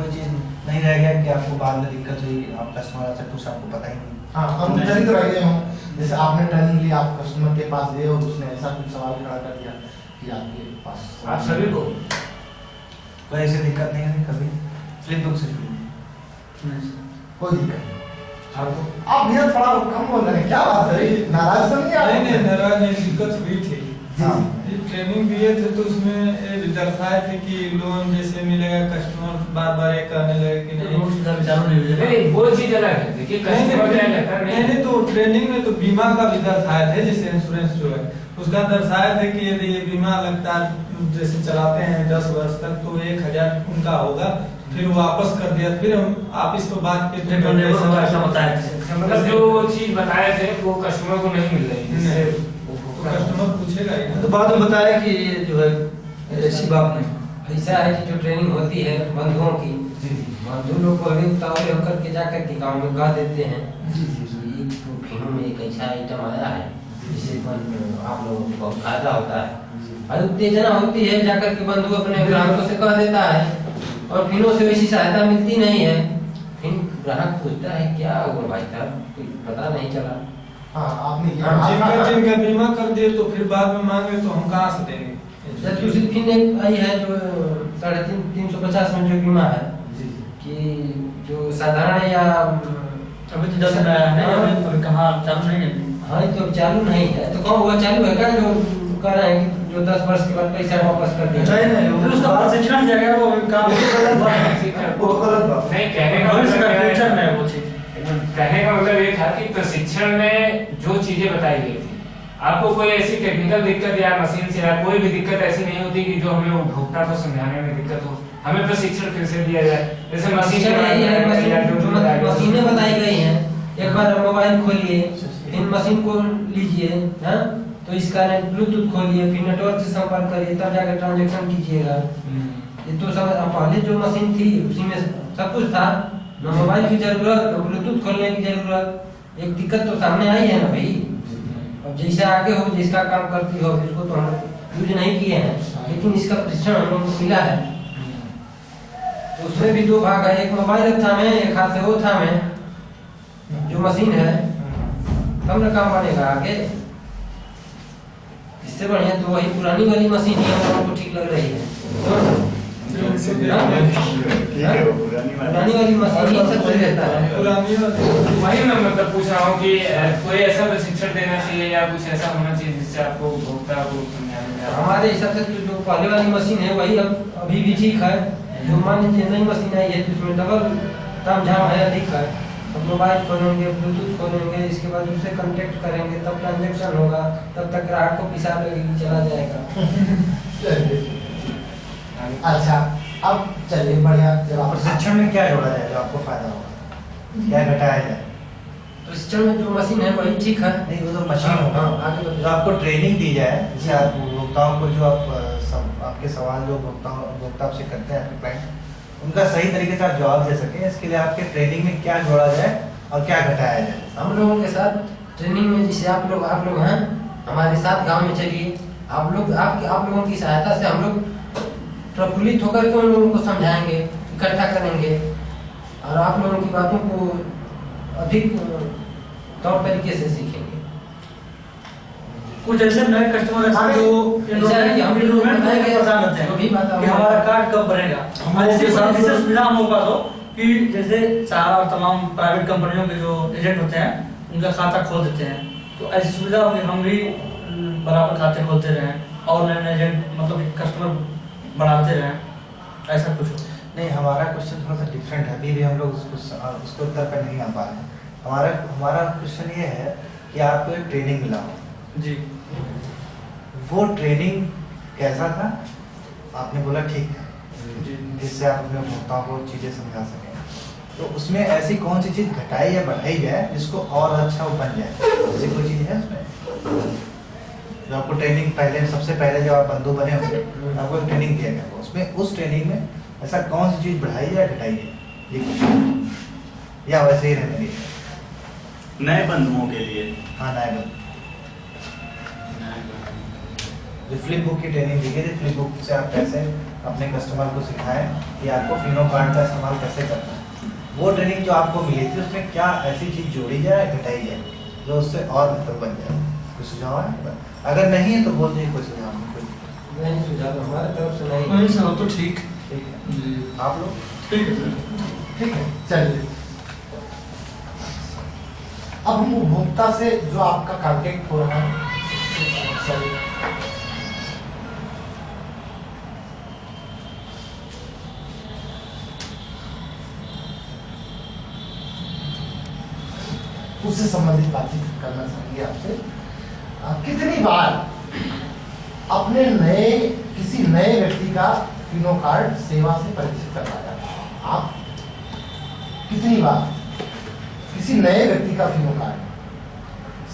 चीज नहीं रह गया कि आपको बाद में दिक्कत हुई, आप कस्टमर से कुछ आपको पता ही नहीं? हाँ, हम चरित्र रह गए हों, जैसे आपने ट्रेनिंग ली, आप कस्टमर के पास गए और उसने ऐसा कुछ सवाल खड़ा कर दिया कि आपके पास आप सभी को कोई ऐसी दिक्कत नहीं है कभी? फ्लिप बुक से कोई दिक्कत नहीं। आप भैया थोड़ा कम बोल रहे हैं, क्या बात है, नाराज तो नहीं आ रहे? नहीं, नाराज नहीं, दिक्कत हुई थी। ये ट्रेनिंग दिए थे तो उसमें ये दर्शाए थे कि लोन जैसे मिलेगा, कस्टमर बार बार ये कहने लगे कि नहीं, वो चीज अलग है। देखिए कस्टमर क्या कहता है, नहीं तो ट्रेनिंग में तो बीमा का भी दर्शाए थे, जैसे इंश्योरेंस जो है उसका दर्शाए थे कि यदि ये बीमा लगता है जैसे चलाते हैं 10 वर्ष तक तो 1000 उनका होगा, फिर वापस कर दिया, फिर हम आप इस पर बात के ऐसा बताया, मतलब जो चीज बताए थे वो कस्टमर को नहीं मिल रही, कस्टमर पूछेगा ही। तो बाद में बताया कि ये जो है ऐसी बात नहीं। ऐसा है कि जो ट्रेनिंग होती है बंधुओं की, बंधु लोग को अभी उतावले होकर के जाकर के गाँव में कह देते हैं कि फिल्म में एक ऐसा आइटम आया है जिससे आप लोगों को बहुत फायदा होता है। और उत्तेजना होती है, जाकर के बंधु अपने ग्राहकों से कह देता है, और फिनों से वैसी सहायता मिलती नहीं है। फिर ग्राहक पूछता है क्या हुआ भाई साहब, पता नहीं चला। हाँ, आपने जिनका बीमा कर दिए तो फिर बाद में मांगे तो हम कहाँ से देंगे? दूसरी फिर एक आई है जो 350 में जो बीमा है कि जो साधारण या अभी तो जल्द आया है, अभी कहाँ चालू नहीं है। हाँ तो चालू नहीं है, तो कौन हुआ चालू है क्या जो कह रहे हैं कि जो 10 वर्ष के बाद पैसा वापस कर दिया? नहीं, फिर उसका प्रशिक्षण जाएगा, वो काम नहीं, कहने का फ्यूचर में वो चीज कहने का मतलब ये था कि प्रशिक्षण में जो चीजें बताई गई थी, आपको कोई ऐसी टेक्निकल दिक्कत या मशीन से या कोई भी दिक्कत ऐसी नहीं होती कि जो हमें उपभोक्ता को समझाने में दिक्कत हो, हमें प्रशिक्षण फिर से दिया जाए। जैसे मशीनें बताई गई हैं, एक बार मोबाइल खोलिए, फिर मशीन को लीजिए, हाँ तो इसका ब्लूटूथ खोलिए, फिर नेटवर्क से संपर्क करिए, तब जाकर ट्रांजेक्शन कीजिएगा। ये तो सब पहले जो मशीन थी उसी में सब कुछ था, न मोबाइल की जरूरत, न ब्लूटूथ खोलने की जरूरत। एक दिक्कत तो सामने आई है ना भाई। अब जैसे आगे हो, जिसका काम करती हो, इसको तो हम यूज नहीं किए हैं, लेकिन इसका प्रशिक्षण हम लोग को मिला है। तो उसमें भी दो भाग है, एक मोबाइल था में, एक हाथ से वो था में जो मशीन है, तब ना काम बनेगा आगे। इससे बढ़िया तो वही पुरानी वाली मशीन ही हम लोगों को ठीक लग रही है। पुरानी वाली मशीन ही सबसे रहता है। वही मैं मतलब पूछ रहा हूँ कि कोई ऐसा प्रशिक्षण देना चाहिए या कुछ ऐसा होना चाहिए जिससे आपको उपभोक्ता को समझाने में हमारे हिसाब से तो जो पहले वाली मशीन है वही अभी भी ठीक है। जो मान लीजिए नई मशीन आई है तो उसमें डबल तामझाम है, अधिक है। अब मोबाइल खोलेंगे, ब्लूटूथ खोलेंगे, इसके बाद उससे कांटेक्ट करेंगे, तब ट्रांजेक्शन होगा, तब तक ग्राहक को पिसाब लगेगी, चला जाएगा। अच्छा, अब चलिए बढ़िया, जब आप प्रशिक्षण में क्या जोड़ा जाए जो आपको फायदा होगा, क्या घटाया जाए? प्रशिक्षण में जो मशीन है वही ठीक है। नहीं, वो तो मशीन होगा, जो आपको ट्रेनिंग दी जाए, जैसे आप उपभोक्ताओं को जो आपके सवाल जो उपभोक्ता आपसे करते हैं, आपके क्लाइंट, उनका सही तरीके से आप जवाब दे सकें, इसके लिए आपके ट्रेनिंग में क्या जोड़ा जाए और क्या घटाया जाए? हम लोगों के साथ ट्रेनिंग में जैसे आप लोग हैं हमारे साथ गांव में चलिए, आप लोगों की सहायता से हम लोग प्रफुल्लित होकर के उन लोगों को समझाएंगे, इकट्ठा करेंगे और आप लोगों की बातों को अधिक तौर तरीके से सीखेंगे। कुछ ऐसे नए कस्टमर जो हम लोग बताएंगे परेशान रहते हैं कि हमारा कार्ड कब बनेगा। हमारे साथ सुविधा हम लोग दो कि जैसे चार और तमाम प्राइवेट कंपनियों के जो एजेंट होते हैं उनका खाता खोल देते हैं, तो ऐसी सुविधा होगी हम भी बराबर खाते खोलते रहें और नए एजेंट मतलब कस्टमर बढ़ाते रहें, ऐसा कुछ हो। नहीं, हमारा क्वेश्चन थोड़ा सा डिफरेंट है, अभी भी हम लोग उसके उत्तर पर नहीं आ पा रहे हैं। हमारा क्वेश्चन ये है कि आपको एक ट्रेनिंग मिला हो जी, वो ट्रेनिंग कैसा था? आपने बोला ठीक है, जिससे आप अपने उपभोक्ताओं को चीज़ें समझा सकें, तो उसमें ऐसी कौन सी चीज़ घटाई या बढ़ाई जाए जिसको और अच्छा वो बन जाए? ऐसी कोई चीज़ है उसमें जो आपको ट्रेनिंग सबसे पहले जब आप बंधु बने होंगे आपको ट्रेनिंग दिया गया, उसमें उस ट्रेनिंग में ऐसा कौन सी चीज़ बढ़ाई या घटाई है, ये कुछ या वैसे ही रहने दीजिए? नए बंधुओं के लिए, हाँ, नए बंधु जो फ्लिप बुक की ट्रेनिंग दी गई, फ्लिप बुक से आप कैसे अपने कस्टमर को सिखाएं कि आपको फिनो कार्ड का इस्तेमाल कैसे करना है, वो ट्रेनिंग जो आपको मिली थी उसमें क्या ऐसी चीज़ जोड़ी जाए, घटाई जाए जो उससे और बेहतर बन जाए? कोई सुझाव है? अगर नहीं है तो बोल दीजिए, कोई सुझाव नहीं। सुझाव हमारे तरफ से नहीं। नहीं सर, तो ठीक है। आप लोग ठीक है, ठीक है, चलिए अब हम उपभोक्ता से जो आपका कांटेक्ट हो रहा है, उससे संबंधित बातचीत करना चाहेंगे आपसे। कितनी बार अपने किसी नए व्यक्ति का फिनो कार्ड सेवा से परिचित करवाया? आप कितनी बार किसी नए व्यक्ति का फिनो कार्ड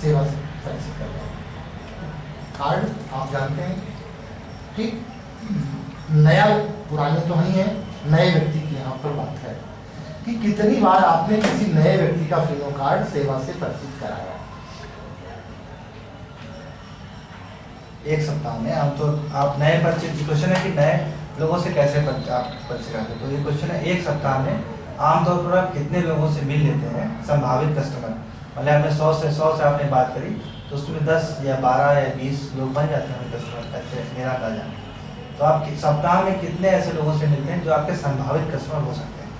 सेवा से परिचित करवाया? कार्ड आप जानते हैं, ठीक, नया पुराने तो नहीं है, नए व्यक्ति की यहाँ पर बात है कि कितनी बार आपने किसी नए व्यक्ति का फिनो कार्ड सेवा से परिचित कराया? एक सप्ताह में हम तो आप नए परिचय, क्वेश्चन है कि नए लोगों से कैसे आप परिचय करते हैं, तो ये क्वेश्चन है एक सप्ताह में आमतौर पर आप कितने लोगों से मिल लेते हैं संभावित कस्टमर। मतलब आपने 100 से आपने बात करी तो उसमें 10 या 12 या 20 लोग बन जाते हैं कस्टमर, ऐसे मेरा अंदाजा। तो आप सप्ताह में कितने ऐसे लोगों से मिलते हैं जो आपके संभावित कस्टमर हो सकते हैं?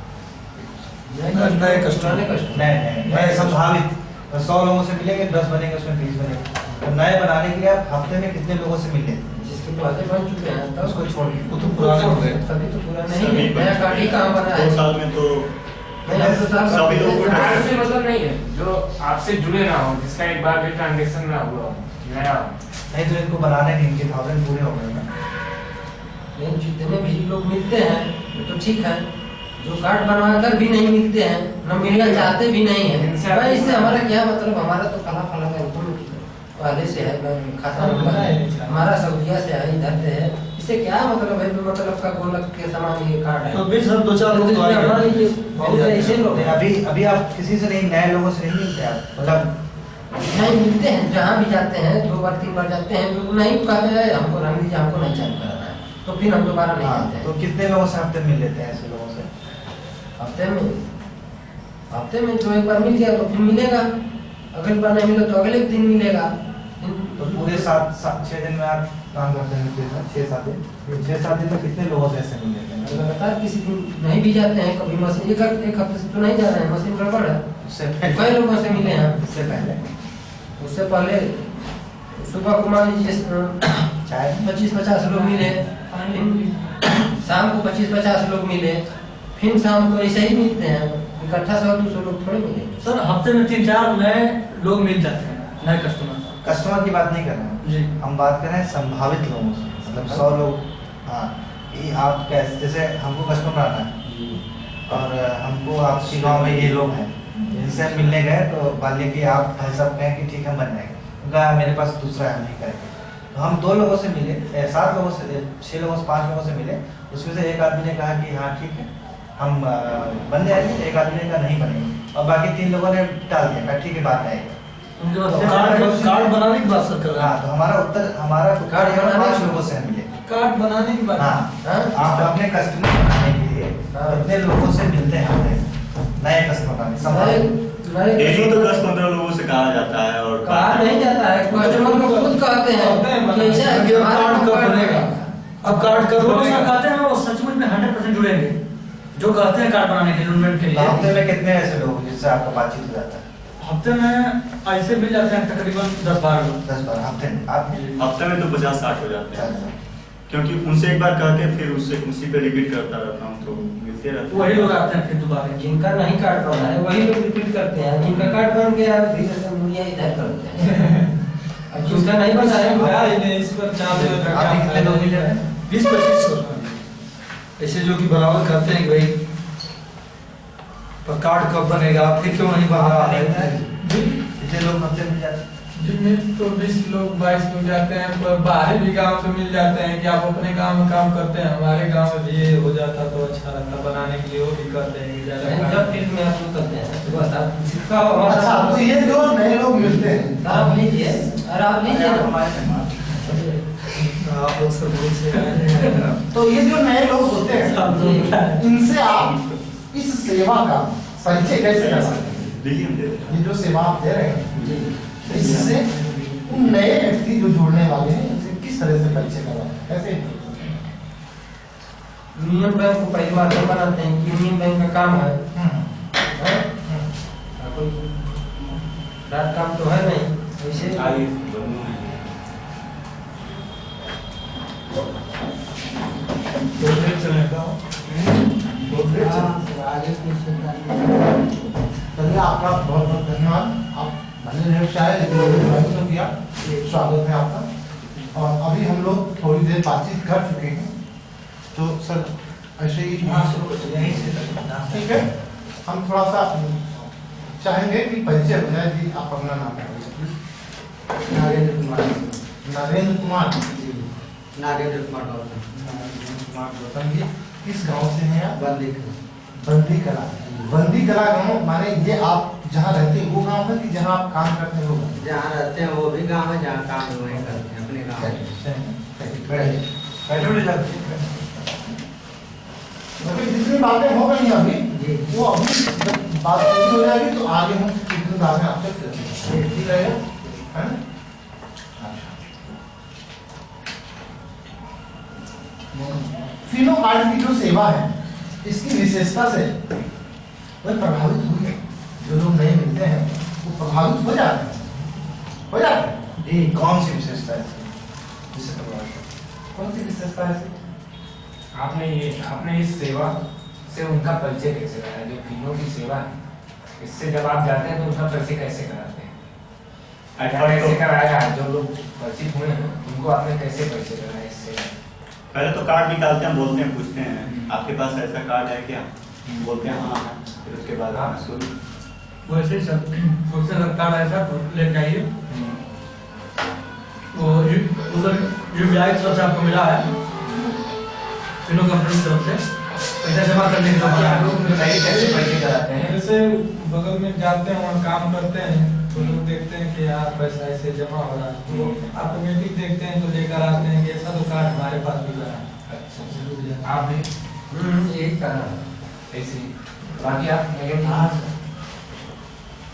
नए कस्टमर, नए संभावित। तो 100 लोगों से मिलेंगे, 10 बनेंगे, उसमें 20 बनेंगे। तो नए बनाने के लिए आप हफ्ते में कितने लोगों से मिल लेते हैं? जिसके पहले बन चुके हैं तब उसको छोड़ के वो तो पुराने हो गए। सभी तो पुराने ही हैं। नया कार्ड ही कहाँ बना है? 2 साल में तो सभी लोगों को कार्ड से मतलब नहीं है जो आपसे जुड़े ना हो, जिसका एक बार भी ट्रांजेक्शन ना हुआ हो, नया हो। नहीं तो इनको बनाने के इनके 1000 पूरे हो गए ना। लेकिन जितने भी लोग मिलते हैं वो तो ठीक है, जो कार्ड बनवाकर भी नहीं मिलते हैं, न मिलना चाहते भी नहीं है, इससे हमारा क्या मतलब? हमारा तो फला फला का इनकम पहले से है, खाता नंबर है हमारा, सऊदीया से है, इधर से है, इससे क्या मतलब है? मतलब का गोलक के समान ये कार्ड है। तो 20 हम 2-4 लोग तो आएंगे। बहुत ऐसे लोग हैं। अभी आप किसी से नहीं, नए लोगों से नहीं मिलते आप, मतलब नहीं मिलते हैं, जहाँ भी जाते हैं 2 बार 3 बार जाते हैं, लोग नहीं कहते हैं हमको रंग दीजिए, हमको नहीं चालू कराना है, तो फिर हम दोबारा नहीं जाते हैं। तो कितने लोगों से हफ्ते मिल लेते हैं ऐसे लोगों से? हफ्ते में जो एक बार मिल गया तो फिर मिलेगा, अगली बार नहीं मिला तो अगले दिन मिलेगा। तो पूरे 6 दिन में आप काम करते हैं, 6-7 दिन में कितने लोगों से ऐसे मिल लेते हैं? लगातार किसी दिन नहीं भी जाते हैं, कभी मशीन एक हफ्ते से तो नहीं जा रहे हैं, मशीन गड़बड़ है, उससे कई लोगों से मिले हैं। उससे पहले उससे पहले सुबह को मान लीजिए चाय 25-50 लोग मिले, शाम को 25-50 लोग मिले, फिर शाम को ऐसे ही मिलते हैं, इकट्ठा 100-200 लोग थोड़े मिले। सर हफ्ते में 3-4 नए लोग मिल जाते हैं, नए कस्टमर की बात नहीं कर रहे हैं जी। हम बात कर रहे हैं संभावित लोगों से, मतलब 100 लोग। हाँ, ये आप कैसे, जैसे हमको कस्टमर बनाना है और हमको आपके गांव में ये लोग हैं, इनसे हम मिलने गए तो मान लिया कि आप भाई साहब कहें कि ठीक है बन जाएंगे, उनका मेरे पास दूसरा है, हम नहीं करेंगे। तो हम 2 लोगों से मिले, 7 लोगों से, 6 लोगों से, 5 लोगों से मिले, उसमें से एक आदमी ने कहा कि हाँ ठीक है हम बन जाएंगे, एक आदमी ने कहा नहीं बनेंगे, और बाकी 3 लोगों ने टाल दिया, कहा ठीक है बात आएगी। कार्ड बनाने की बात सर कर रहे हैं। हाँ, तो हमारा कार्ड 5 लोगों से मिले। कार्ड बनाने की बात। हाँ, आप अपने कस्टमर बनाने के लिए कितने लोगों से मिलते हैं हमें, नए कस्टमर बनाने? डेली तो 10-15 लोगों से कहा जाता है, और कहा नहीं जाता है, कस्टमर को खुद कहते हैं कि ऐसा है कि हमारा कार्ड कब बनेगा, अब कार्ड कब जो बनेगा? कहते हैं वो सचमुच में 100% जुड़ेंगे, जो कहते हैं कार्ड बनाने के लिए, के लिए। हफ्ते में कितने ऐसे लोग जिससे आपका बातचीत हो जाता है? हफ्ते में ऐसे मिल जाते हैं तकरीबन 10-12 लोग। 10-12 हफ्ते में? आप हफ्ते में तो 50-60 हो जाते हैं, क्योंकि उनसे एक बार कह के फिर उसी पे रिपीट करता रहता हूँ, तो मिलते रहते हैं। वही लोग आते हैं फिर दोबारा। जिनका नहीं कार्ड बना है वही लोग रिपीट करते हैं, जिनका कार्ड बन गया धीरे से मुड़िया इधर करते हैं, और जिसका नहीं बना है इस पर चार्ज आप कितने लोग मिल रहे हैं? 20-25 ऐसे जो कि बराबर करते हैं कि भाई पर कार्ड कब बनेगा, फिर क्यों नहीं बना रहा है? कितने लोग हफ्ते मिल जाते हैं? जिनमें तो 20 लोग 22 लोग जाते हैं, पर बाहरी भी गांव से मिल जाते हैं कि आप अपने गांव में काम करते हैं, हमारे गांव में भी ये हो जाता तो अच्छा लगता, बनाने के लिए वो भी करते हैं कि ज्यादा जब फील्ड में आप लोग करते हैं तो बस आप जिसका अच्छा, तो ये जो नए लोग मिलते हैं आप लीजिए और आप लीजिए ना। आप लोग सब बहुत से आए हैं। तो ये जो नए लोग होते हैं इनसे आप इस सेवा का परिचय कैसे कर सकते हैं? देखिए हम दे देते हैं। ये जो सेवा आप दे रहे हैं इससे उन नए व्यक्ति जो जुड़ने वाले हैं इनसे किस तरह से परिचय करवाएं, कैसे? यूनियन बैंक को पहली बार हम बनाते हैं कि यूनियन बैंक का काम है, कोई रात काम तो है नहीं, वैसे चलिए आपका बहुत बहुत धन्यवाद, आप भले लेट से आए लेकिन आपने किया, स्वागत है आपका। और अभी हम लोग थोड़ी देर बातचीत कर चुके हैं, तो सर ऐसे ही ठीक है, हम थोड़ा सा चाहेंगे कि परिचय हो जाए। जी आप अपना नाम बताइए। नागेंद्र कुमार। नरेंद्र कुमार जी। नागेंद्र कुमार गौतम। नरेंद्र कुमार गौतम जी किस गांव से हैं आप? बंदी बंदी कला। बंदी कला गांव माने ये आप जहाँ रहते हैं वो गांव है कि जहाँ आप काम करते हैं वो? जहाँ रहते हैं वो भी गाँव है, जहाँ काम वहीं करते हैं अपने जितनी बातें हो गई अभी वो अभी जब बात पूरी हो जाएगी तो आगे हम कितनी बातें आपसे करेंगे, ठीक रहेगा, है ना? फिनो कार्ड की जो सेवा है इसकी विशेषता से वह प्रभावित हुई है। जो लोग नए मिलते हैं वो प्रभावित हो जाते हैं जी। कौन सी विशेषता है जिससे प्रभावित? कौन सी विशेषता है? आपने इस सेवा से उनका परिचय कैसे कराया? जो फिनो की सेवा है, इससे जब आप जाते हैं तो उसका परिचय कैसे कराते हैं? कैसे कराया? जो लोग परिचित हुए हैं उनको आपने कैसे परिचय कराया इससे? पहले तो कार्ड निकालते हैं, बोलते हैं, पूछते हैं आपके पास ऐसा कार्ड है क्या? बोलते हैं हाँ है। फिर उसके बाद आप शुरू वैसे सर उससे कार्ड ऐसा ले जाइए, वो उधर यूपीआई की तरफ से आपको मिला है, फिनो कंपनी की तरफ से पैसा जमा करने के लिए। आप लोग बताइए कैसे परिचय कराते हैं? जैसे बगल में जाते हैं वहाँ काम करते हैं तो लोग देखते हैं कि यार पैसा ऐसे जमा हो रहा है तो ऑटोमेटिक देखते हैं तो लेकर आते हैं कि ऐसा तो कार्ड हमारे पास मिला है। अच्छा, आप भी यही करना ऐसे बाकी आप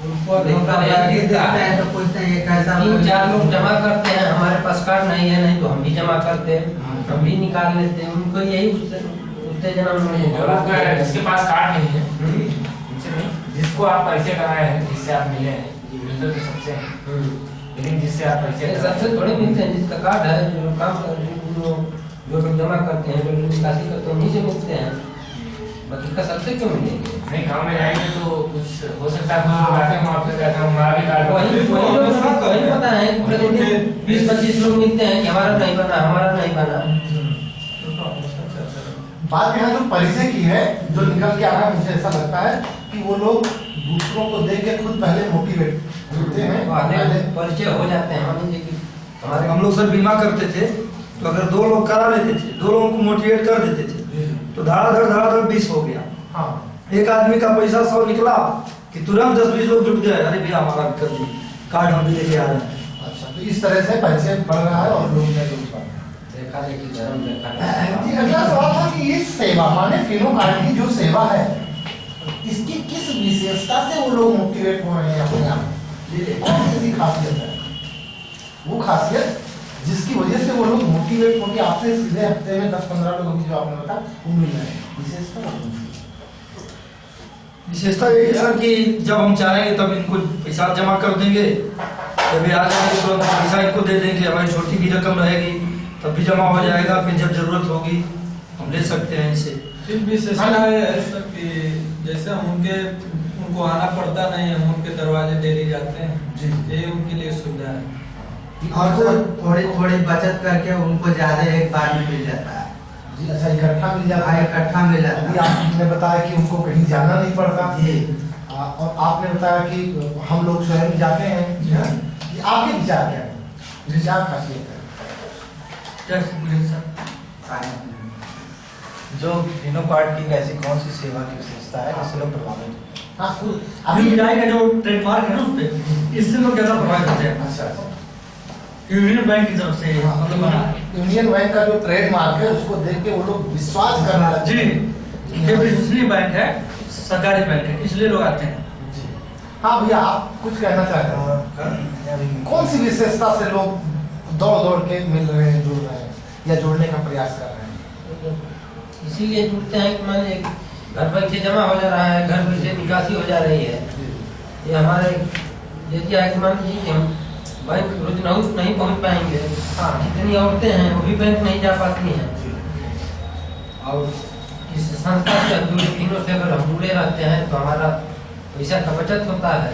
उनको देखता है तो पूछते हैं ये कैसा। 3-4 लोग जमा करते हैं, हमारे पास कार्ड नहीं है, नहीं तो हम भी जमा करते हैं, हम भी निकाल लेते हैं। उनको यही उत्तेजना मिलेगा। जिसके पास कार्ड नहीं है उनसे नहीं, जिसको आप परिचय कराए हैं, जिससे आप मिले हैं, मिलते तो सबसे हैं, लेकिन जिससे आप परिचय सबसे थोड़े मिलते हैं। जिसका कार्ड है, जो काम जो लोग जमा करते हैं, जो लोग निकासी करते हैं, उन्हीं से मिलते हैं। बाकी का सबसे क्यों मिलेंगे? नहीं, गाँव में जाएंगे तो कुछ हो सकता है, कुछ लोग आते हैं वहाँ पे जाते हैं, हमारा भी कार्ड वही पता है 20-25 लोग मिलते हैं कि हमारा नहीं बना, हमारा नहीं बना। बात यहाँ जो परिचय की है, जो निकल के आ रहा है, मुझे ऐसा लगता है कि वो लोग दूसरों को देख के खुद पहले मोटिवेट होते हैं, पहले परिचय हो जाते हैं। हमारे हम लोग सर बीमा करते थे तो अगर 2 लोग करा लेते थे, 2 लोगों को मोटिवेट कर देते थे तो धड़ाधड़ 20 हो गया। हाँ, एक आदमी का पैसा 100 निकला कि तुरंत 10-20 लोग जुट गए, अरे भैया हमारा भी कर दी, कार्ड हम भी लेके आ रहे हैं। अच्छा, तो इस तरह से परिचय बढ़ रहा है और लोग देखा देखी धर्म देखा। अगला सवाल था कि ये सेवा माने फिनो कार्ड की जो सेवा है इसकी किस विशेषता से वो लोग मोटिवेट हो रहे हैं अपने आप? कौन सी ऐसी खासियत है, वो खासियत जिसकी वजह से वो लोग मोटिवेट होकर आपसे सीधे हफ्ते में 10-15 लोगों की जो आपने बताया वो मिल रहे हैं? विशेषता यही है सर कि जब हम चाहेंगे तब इनको पैसा जमा कर देंगे, जब आ जाएंगे तो पैसा इनको दे देंगे, हमारी छोटी भी रकम रहेगी तब भी जमा हो जाएगा, फिर जब जरूरत होगी हम ले सकते हैं इसे। फिर विशेषता है सर कि जैसे उनको आना पड़ता नहीं है, हम उनके दरवाजे डेली जाते हैं जी, ये उनके लिए सुविधा है। और थोड़ी बचत करके उनको ज्यादा एक बार में मिल जाता है जी। अच्छा, इकट्ठा मिल जाता है? इकट्ठा मिल जाता है। आपने बताया कि उनको कहीं जाना नहीं पड़ता जी, और आपने बताया कि हम लोग स्वयं जाते हैं। ये आपके विचार क्या है? विचार खासियत है जो फिनो कार्ड की ऐसी कौन सी सेवा की विशेषता है जिससे लोग प्रभावित होते हैं? हाँ, अभी यूपीआई का जो ट्रेडमार्क है ना उस पे, इससे लोग ज्यादा प्रभावित होते हैं। अच्छा, यूनियन बैंक की तरफ से मतलब यूनियन बैंक का जो ट्रेडमार्क है उसको देख के वो लोग विश्वास करना लगते जी, ये विश्वसनीय बैंक है, सरकारी बैंक है, इसलिए लोग आते हैं। हाँ भैया, आप कुछ कहना चाहते हैं? कौन सी विशेषता से लोग दौड़ के मिल रहे हैं, जुड़ रहे हैं या जुड़ने का प्रयास कर रहे हैं? इसीलिए जुड़ते हैं कि मैंने घर बैठे जमा हो जा रहा है, घर बैठे निकासी हो जा रही है। ये हमारे ये क्या है कि मान लीजिए कि हम बैंक रोज नहीं पहुंच पाएंगे, जितनी औरतें हैं वो भी बैंक नहीं जा पाती हैं, और इस संस्था से जुड़े तीनों से अगर हम जुड़े रहते हैं तो हमारा पैसा का बचत होता है।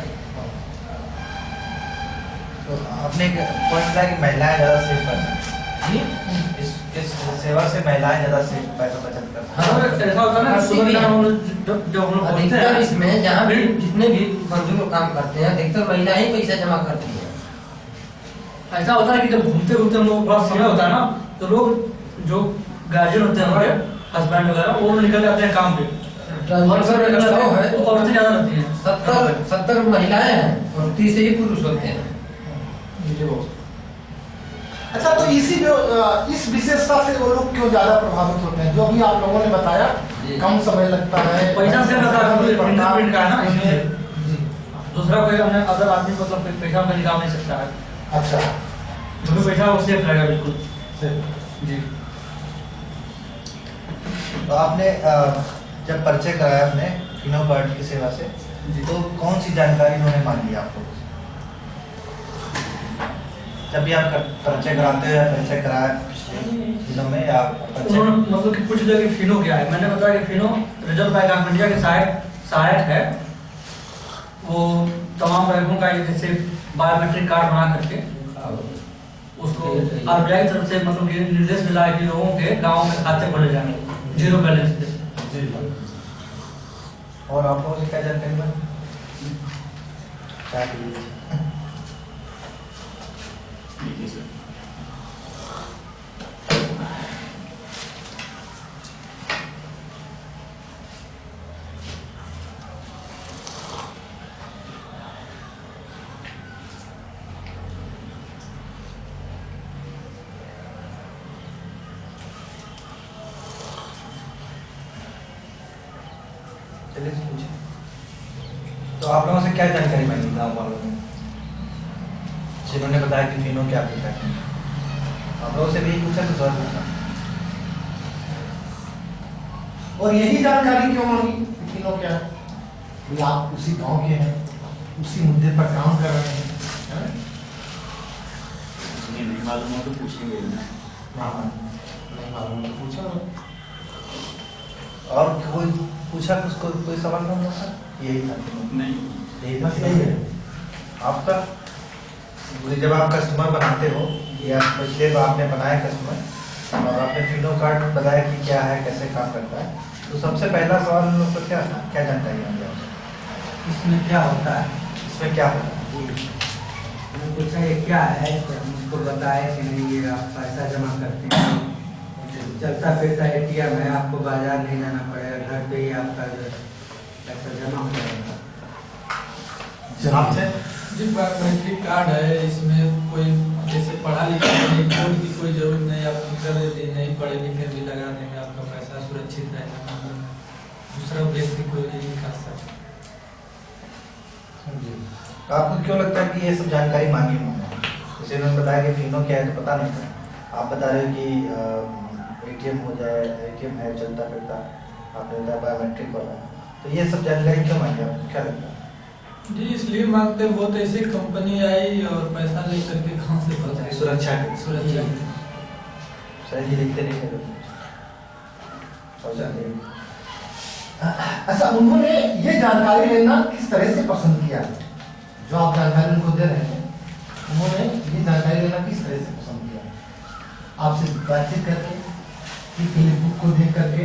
तो आपने पॉइंट किया कि महिलाएं ज़्यादा सेव करती हैं, इस सेवा से महिलाएं ज़्यादा पैसा बचत करती हैं। ऐसा होता है ना, सुबह जब हम लोग अधिकतर इसमें जहाँ भी जितने भी मजदूर लोग काम करते हैं अधिकतर महिलाएं ही पैसा जमा करती हैं। ऐसा होता है कि जब घूमते घूमते हम लोग बड़ा समय होता है ना, तो लोग जो गार्जियन होते हैं हमारे हस्बैंड वगैरह वो निकल जाते हैं काम पे, और औरतें ज्यादा रहती हैं। 70 महिलाएं हैं और 30 ही पुरुष होते हैं। अच्छा, तो इस विशेषता से वो लोग क्यों ज्यादा प्रभावित होते हैं? जो अभी आप लोगों ने बताया, कम समय लगता है, पैसा से फिंगरप्रिंट का है ना, जी। दूसरा कोई हमने अदर आदमी मतलब पैसा में निकाल नहीं सकता है। अच्छा, जो भी पैसा वो सेफ रहेगा बिल्कुल जी। तो आपने जब परिचय कराया अपने फिनो कार्ड की सेवा से, तो कौन सी जानकारी उन्होंने मांगी आपको? जब भी आप परिचय कराते हैं, परिचय कराया पिछले दिनों में या उन्होंने मतलब कि पूछ लिया कि फिनो क्या है। मैंने बताया कि Fino reserve bank of India के सहायक है। वो तमाम बैंकों का जैसे बायोमेट्रिक कार्ड बना करके उसको आरबीआई की तरफ से मतलब कि निर्देश मिला है कि लोगों के गाँव में खाते खोले जाएंगे 0 बैलेंस पे। और आप लोगों से क्या जानकारी मिली? जी सर। चलिए पूछिए। तो आप लोगों से क्या जानकारी मांगी गाँव वालों ने, जिन्होंने बताया कि फिनो क्या होता है? आप लोगों से भी पूछा तो सर पूछा। और यही जानकारी क्यों मांगी कि फिनो क्या है? भाई आप उसी गांव के हैं, उसी मुद्दे पर काम कर रहे हैं, है ना? नहीं मालूम हो तो पूछेंगे ना। हाँ, नहीं मालूम तो पूछो। और कोई पूछा उसको कोई सवाल नहीं होता? यही था नहीं, यही बस यही है आपका। जब आप कस्टमर बनाते हो या पिछले बार आपने बनाया कस्टमर और आपने फिनो कार्ड बताया कि क्या है, कैसे काम करता है, तो सबसे पहला सवाल उन लोग को क्या था, क्या जानकारी होंगे आपसे? इसमें क्या होता है? इसमें क्या होता है? मैंने पूछा ये क्या है, तो हम उसको बताया कि नहीं ये आप पैसा जमा करते हैं, चलता फिरता एटीएम है, आपको बाजार नहीं जाना पड़ेगा, घर पे ही आपका पैसा जमा हो जाएगा। आपसे जी बायोमेट्रिक कार्ड है, इसमें कोई जैसे पढ़ा लिखा नहीं, कोड की कोई जरूरत नहीं, आप फिंगर नहीं पढ़े लिखे भी लगा देंगे, आपका पैसा सुरक्षित रहेगा, दूसरा व्यक्ति कोई नहीं निकाल सकता। तो आपको क्यों लगता है कि ये सब जानकारी मांगी उन्होंने? जैसे उन्होंने बताया कि फिनो क्या है तो पता नहीं था, आप बता रहे हो कि एटीएम हो जाए, एटीएम है चलता फिरता, आपने बताया बायोमेट्रिक वाला, तो ये सब जानकारी क्यों मांगी आपको, क्या लगता है? जी इसलिए मांगते हैं, बहुत ऐसी कंपनी आई और पैसा लेकर के कहाँ से पता है, सुरक्षा के सुरक्षा सर जी लिखते नहीं है। अच्छा, उन्होंने ये जानकारी लेना किस तरह से पसंद किया? जो आप जानकारी उनको दे रहे हैं, उन्होंने ये जानकारी लेना किस तरह से पसंद किया? आपसे बातचीत करके, कि फिलिप बुक को देख करके?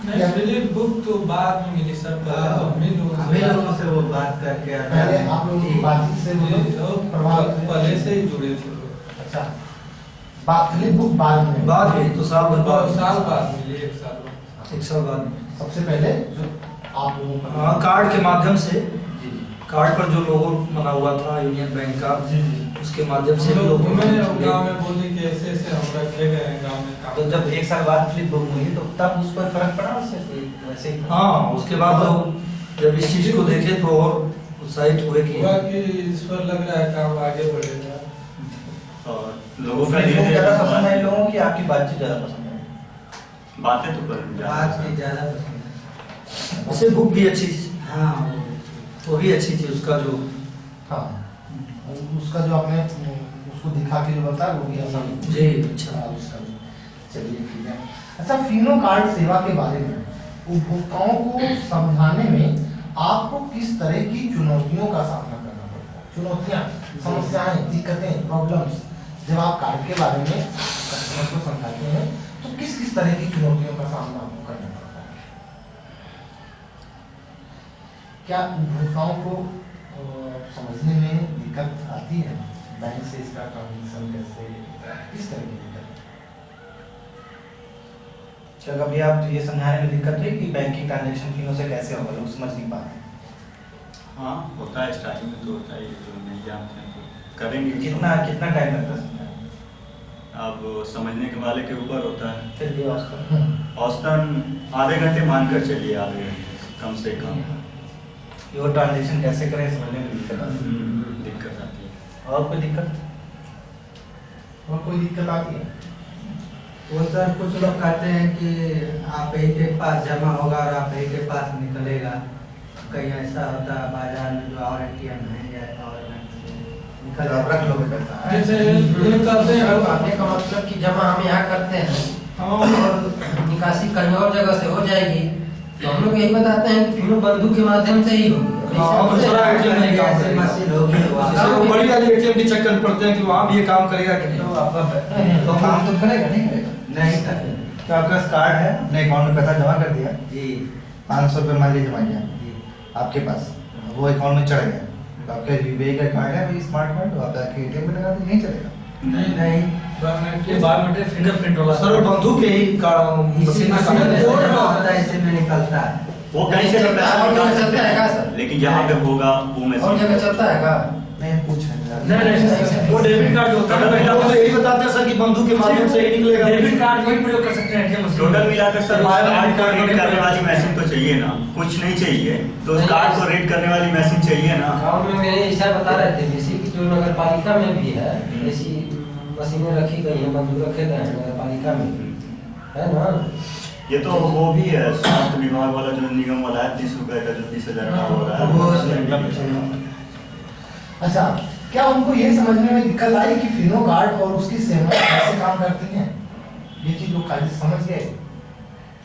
नहीं, फिलिप बुक तो बाद में मिली सर, हमें लोगों से वो बात करके पहले आप लोगों की बातचीत से वो लोग प्रभावित हुए? पहले से ही जुड़े थे लोग। अच्छा, फिलिप बुक बाद में तो साल बाद साल बाद मिली, 1 साल बाद। 1 साल बाद सबसे पहले जो आप लोगों का हाँ, कार्ड के माध्यम से, कार्ड पर जो लोगो बना हुआ था यूनियन बैंक का, उसके माध्यम से हम लोग घूमे लोग गाँव में, बोले कि ऐसे ऐसे हम रखे गए हैं गाँव में काम। तो जब 1 साल बाद फिलिप बुक हुई तो तब उस पर फर्क पड़ा उससे? वैसे ही हाँ, उसके बाद लोग जब इस चीज को देखे तो और उत्साहित हुए कि इस पर लग रहा है काम आगे बढ़ेगा। और लोगों का फिलिप बुक धीरे ज़्यादा धीरे पसंद आई लोगों की, आपकी बातचीत ज़्यादा पसंद आई? बातें तो कर आज की ज्यादा पसंद है। वैसे बुक भी अच्छी थी, हाँ वो भी अच्छी थी, उसका जो हाँ, उसका जो आपने उसको दिखा के जो बताया वो भी ऐसा जी अच्छा। उसका भी चलिए ठीक है। अच्छा, फिनो कार्ड सेवा के बारे में उपभोक्ताओं को समझाने में आपको किस तरह की चुनौतियों का सामना करना पड़ता है? चुनौतियां, समस्याएं, दिक्कतें, प्रॉब्लम्स, जब आप कार्ड के बारे में कस्टमर को समझाते हैं तो किस किस तरह की चुनौतियों का सामना आपको करना पड़ता है? क्या उपभोक्ताओं को समझने में दिक्कत आती है? बैंक से इसका ट्रांजेक्शन कैसे, किस तरह की दिक्कत? चलो अभी आप ये समझाने में दिक्कत है कि बैंकिंग ट्रांजैक्शन फिनो से कैसे होगा, लोग समझ नहीं पाते। हाँ होता है, स्टार्टिंग में तो होता है, जो नहीं जानते हैं तो करेंगे। कितना टाइम लगता है समझाने में? अब समझने के वाले के ऊपर होता है। फिर भी औसतन औसतन आधे घंटे मान कर चलिए, आधे घंटे कम से कम। ये वो ट्रांजेक्शन कैसे करें समझने में दिक्कत आती है। दिक्कत आती है। और कोई दिक्कत? और कोई दिक्कत आती है? वो सर कुछ लोग कहते हैं कि आप ही के पास जमा होगा और आप ही के पास निकलेगा। कहीं ऐसा होता है बाजार में जो और ATM है या और निकल रख लो बेटा। जैसे ये करते हैं कहने का मतलब कि जमा हम यहाँ करते हैं और निकासी कहीं और जगह से हो जाएगी, तो हम लोग यही बताते हैं कि फिर बंधु के माध्यम से ही होगी। दूसरा ATM नहीं काम ऐसे करेगा। मशीन होगी वो बड़ी वाली ATM के चक्कर में पड़ते हैं कि वहाँ भी ये काम करेगा कि नहीं। तो काम तो करेगा नहीं करेगा? नहीं करेगा। तो आपके पास कार्ड है, अपने अकाउंट में पैसा जमा कर दिया, जी 500 रुपये मान लीजिए जमा किया जी आपके पास, वो अकाउंट में चढ़ गया, तो आपका UPI का कार्ड है वही स्मार्ट कार्ड, तो आप जाके ATM में लगा दीजिए, नहीं चलेगा। नहीं नहीं ये बायोमेट्रिक फिंगरप्रिंट वाला सर वो बंधु के ही इसी मशीन में मशीन में काम कोड होता है, इसी में निकलता है। वो कहीं से भी पैसा और निकाल जगह सकते चलता है क्या हैं, सर? लेकिन जहाँ पे होगा वो और मैसेज जगह चलता है क्या? नहीं पूछ रहे हैं। नहीं, वो डेबिट कार्ड जो होता है वो तो यही बताते हैं सर कि बंधु के माध्यम से ही निकलेगा। डेबिट कार्ड वही प्रयोग कर सकते हैं ATM मशीन। टोटल मिलाकर सर बायो कार्ड को कार्ड रीड करने वाली मैसेज तो चाहिए ना, कुछ नहीं चाहिए तो उस कार्ड को रीड करने वाली मैसेज चाहिए ना। गाँव में मेरे ऐसा बता रहे थे, जैसे कि जो नगर पालिका में भी है ऐसी मशीनें रखी गई हैं, बंधु रखे गए हैं नगर पालिका में, है ना? ये तो वो भी है स्वास्थ्य विभाग वाला जो निगम वाला है 30 रुपए का, जो 30,000 का हो रहा है। अच्छा, क्या उनको ये समझने में दिक्कत आई कि फिनो कार्ड और उसकी सेवाएं कैसे काम करती हैं? ये चीज लोग खाली समझ गए?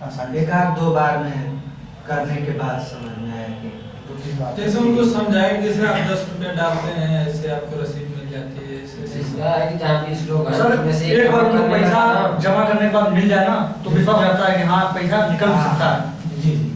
आसानी एक आध दो बार में करने के बाद समझ में आया कि तो ठीक बात है। जैसे उनको समझाएं, जैसे आप 10 रुपए डालते हैं ऐसे आपको रसीद मिल जाती है, ऐसे इसका है कि जहाँ 20 लोग हैं सर उसमें से एक बार काम उनको करने पैसा वाला- जमा करने के बाद मिल जाए ना तो विश्वास रहता है कि हाँ पैसा निकल भी सकता है। जी जी।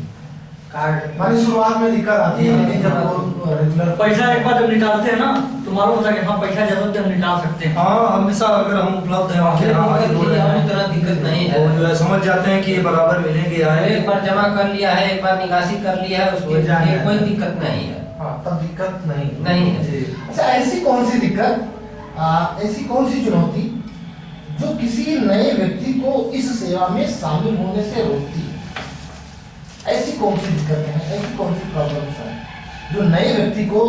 कार्ड मानी शुरुआत में दिक्कत आती है, लेकिन जब वो रेगुलर पैसा एक बार जब निकालते हैं ना तो मालूम होता है कि हाँ पैसा जरूरत है हम निकाल सकते हैं। हाँ हमेशा अगर हम उपलब्ध हैं वहाँ के यहाँ आगे दौड़ रहे हैं, तरह दिक्कत नहीं है। वो जो है समझ जाते हैं कि ये बराबर मिलेंगे आए। एक बार जमा कर लिया है, एक बार निकासी कर लिया है, उसके हो जाना लिए है। कोई दिक्कत नहीं है। हाँ तब दिक्कत नहीं नहीं है। जी। अच्छा, ऐसी कौन सी दिक्कत, ऐसी कौन सी चुनौती जो किसी नए व्यक्ति को इस सेवा में शामिल होने से रोकती है? ऐसी कौन सी दिक्कतें हैं, ऐसी कौन सी प्रॉब्लम्स हैं जो नए व्यक्ति को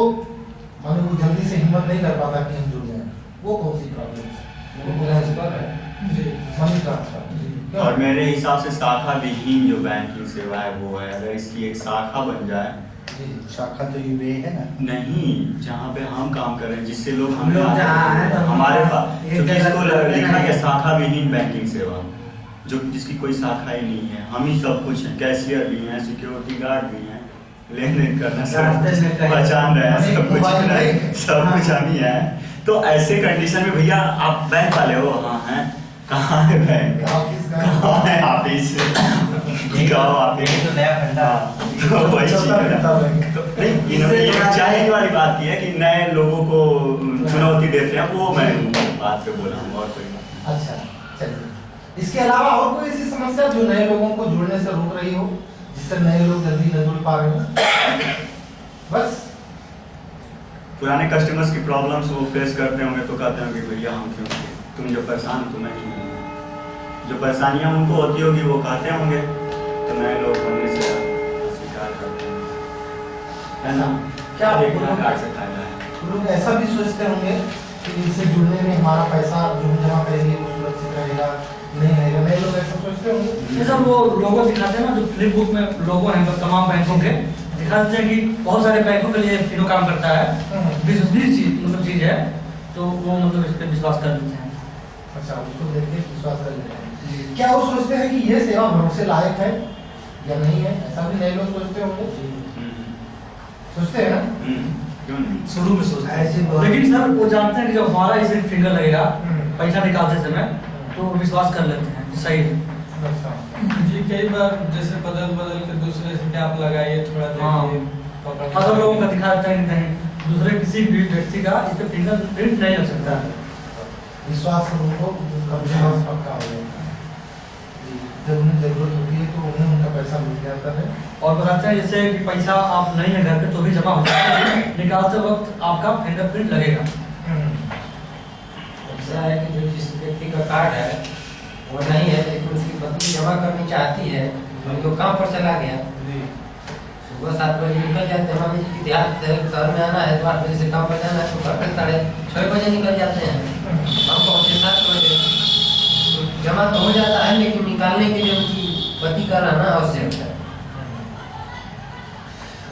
मानो वो जल्दी से हिम्मत नहीं कर पाता कि हम जुड़ जाएं? वो कौन सी प्रॉब्लम्स है? जी मनी ट्रांसफर। और मेरे हिसाब से शाखा विहीन जो बैंकिंग सेवा है वो है, अगर इसकी एक शाखा बन जाए। शाखा तो UPI है ना? नहीं, जहाँ पे हम काम कर रहे हैं जिससे लोग हम लोग जहाँ हैं तो हमारे पास एक क्योंकि जगह इसको करते लिखा है हैं। शाखा विहीन बैंकिंग सेवा, जो जिसकी कोई शाखा ही नहीं है। हम ही सब कुछ हैं, कैशियर भी हैं, सिक्योरिटी गार्ड भी हैं, लेन देन करना सब रास्ते में कहीं- पहचान रहे हैं, सब कुछ मोबाइल है, में- सब हाँ। कुछ हम ही हैं। तो ऐसे कंडीशन में भैया आप बैंक वाले हो? हाँ हैं। कहाँ है बैंक? ऑफिस का कहाँ है ऑफिस? गाँव ऑफिस। ये तो नया फंडा हाँ, तो वही चीज़ है ना। नहीं, इन्होंने ये चाहिए वाली बात ये है कि नए लोगों को चुनौती देते हैं, वो मैं बात पे बोला हूँ, और कोई बात। अच्छा, चलिए। इसके अलावा और कोई ऐसी समस्या जो नए लोगों को जुड़ने से रोक रही हो, जिससे नए लोग जल्दी न जुड़ पा रहे हो? बस पुराने कस्टमर्स की प्रॉब्लम्स वो फेस करते होंगे तो कहते होंगे भैया हम क्यों, तुम जो परेशान हो तुम्हें नहीं होंगे। जो परेशानियां उनको होती होगी वो कहते होंगे, तो नए लोग होने से स्वीकार करते हैं, है ना? क्या देखना कार्ड से फायदा है। लोग ऐसा भी सोचते होंगे कि इनसे जुड़ने में हमारा पैसा जो हम जमा करेंगे वो सुरक्षित रहेगा, नहीं रहेगा। नए लोग ऐसा सोचते होंगे। ये सब वो लोगो दिखाते हैं ना, जो फ्लिप बुक में लोगो हैं मतलब तमाम बैंकों के, दिखाते हैं कि बहुत सारे बैंकों के लिए फिनो काम करता है, विश्वसनीय चीज मतलब चीज है, तो वो मतलब इस पे विश्वास कर लेते हैं। अच्छा, उसको देख के विश्वास कर लेते हैं। क्या वो सोचते हैं कि ये सेवा भरोसे लायक है या नहीं है? ऐसा भी नए लोग सोचते होंगे, सोचते हैं ना? क्यों नहीं? शुरू में सोचते ऐसी हैं, बहुत- लेकिन सर वो जानते हैं कि जब हमारा इसे फिंगर लगेगा पैसा निकालते समय, तो विश्वास कर लेते हैं कि सही है। अच्छा, जी कई बार जैसे बदल बदल के दूसरे से टैप लगाइए, थोड़ा हाँ। देखिए, पकड़ के- अगर लोगों का दिखा देता है कि नहीं दूसरे किसी भी व्यक्ति का इस पे फिंगर प्रिंट नहीं लग सकता है। विश्वास उनको उनका विश्वास पक्का हो जाता है। जब उन्हें जरूरत होती है तो उन्हें उनका पैसा मिल जाता है। और बताते हैं जैसे कि पैसा आप नहीं है घर पे तो भी जमा हो जाता है, निकालते वक्त आपका फिंगरप्रिंट लगेगा। ऐसा है कि जो जिस व्यक्ति का कार्ड है वो नहीं है, लेकिन उसकी पत्नी जमा करनी चाहती है और वो काम पर चला गया, सुबह 7 बजे निकल जाते हैं, मान लीजिए कि देहात शहर में आना है तो 8 बजे से काम पर जाना है तो घर तक 6 बजे निकल जाते हैं, काम पहुँचे 7 बजे, तो जमा तो हो जाता है लेकिन निकालने के लिए उनकी पति का रहना आवश्यक है।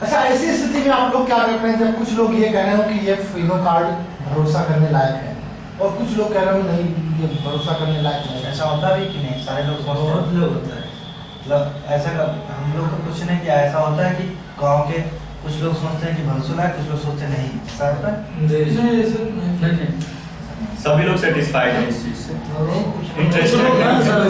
अच्छा, ऐसी स्थिति में आप लोग क्या करते हैं जब कुछ लोग ये कह रहे हो कि ये फिनो कार्ड भरोसा करने लायक है और कुछ लोग कह रहे हो नहीं ये भरोसा करने लायक नहीं है? ऐसा होता भी कि नहीं? सारे लोग बहुत लोग होता है। मतलब ऐसा हम लोग को कुछ नहीं किया, ऐसा होता है कि गांव के कुछ लोग सोचते हैं कि भरोसा लायक, कुछ लोग सोचते नहीं, ऐसा होता है? सभी लोग सेटिस्फाइड है इस चीज से, नहीं, कुछ इंटरेस्टेड लोग हैं, है।